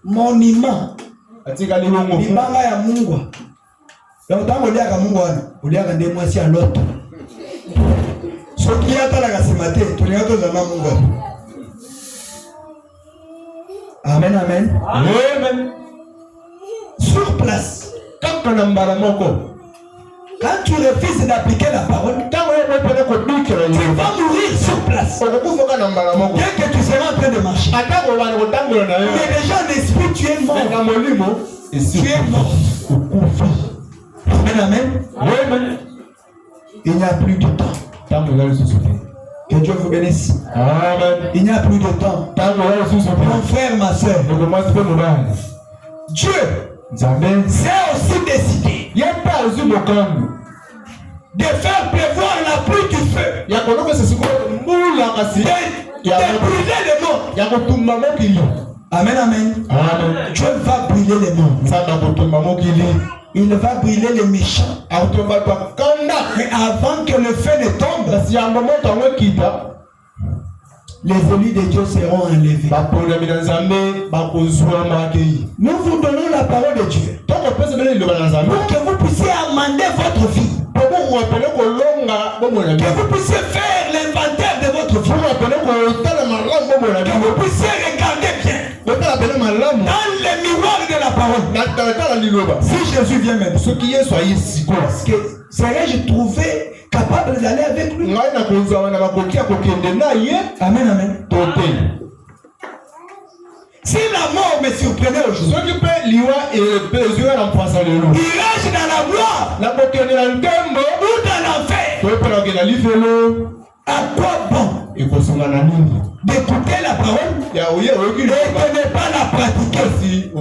Monument. Ibanga ya Mungu. Donc tant qu'on a Mungu, on a un démoisi à l'autre. Ce qui a la gasimate, tu n'as pas de Mungu. Amen, amen. Amen. Sur place, Quand tu refuses d'appliquer la parole, tu vas mourir sur place. Dès que tu seras en train de marcher. Mais déjà en esprit, tu es mort. Tu es mort. Amen, amen. Il n'y a plus de temps. Que Dieu vous bénisse. Amen. Il n'y a plus de temps. Mon frère, ma soeur. Dieu c'est aussi décidé de faire pleuvoir la pluie du feu. De brûler les morts. Amen, amen. Dieu va brûler les morts. Il va brûler les méchants. Mais avant que le feu ne tombe, les élus de Dieu seront enlevés. Nous vous donnons la parole de Dieu pour que vous puissiez amender votre vie. Que vous puissiez faire l'inventaire de votre vie. Que vous puissiez regarder bien dans les miroirs de la parole. Si Jésus vient maintenant, serais-je trouvé capable d'aller avec lui? Amen, amen. Si la mort me surprenait aujourd'hui, irais-je dans la gloire ou dans l'enfer? À quoi bon d'écouter la parole et de ne pas la pratiquer? Que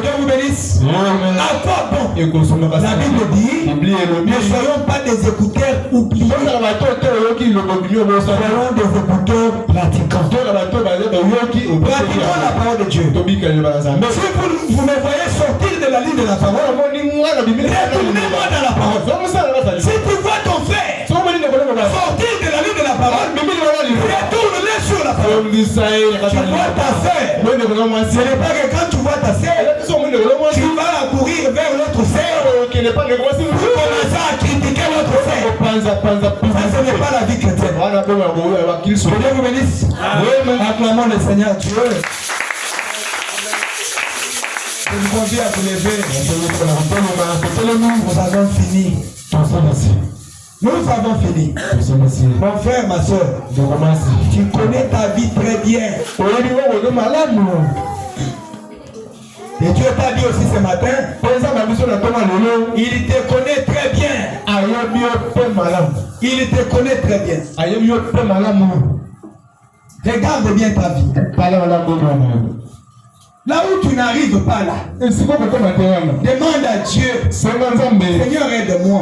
Dieu vous bénisse. À quoi bon? La Bible dit, ne soyons pas des écouteurs oubliés, soyons des écouteurs pratiquants. Pratiquons la parole de Dieu. Si vous me voyez sortir de la ligne de la parole, retournez-moi dans la parole. Si tu vois ton frère sortir de la ligne de la parole, retourne-le sur la parole. Tu vois ta sœur. Ce n'est pas que quand tu vois ta sœur, tu vas courir vers l'autre sœur pour commencer à critiquer l'autre sœur. Ça, ce n'est pas la vie chrétienne. Que Dieu vous bénisse. Acclamons le Seigneur Dieu. Je vous convie à vous lever. Nous avons fini. Nous avons fini. Mon frère, ma soeur, tu connais ta vie très bien. Et Dieu t'a dit aussi ce matin, il te connaît très bien. Il te connaît très bien. Regarde bien ta vie. Là où tu n'arrives pas là, demande à Dieu, Seigneur, aide-moi.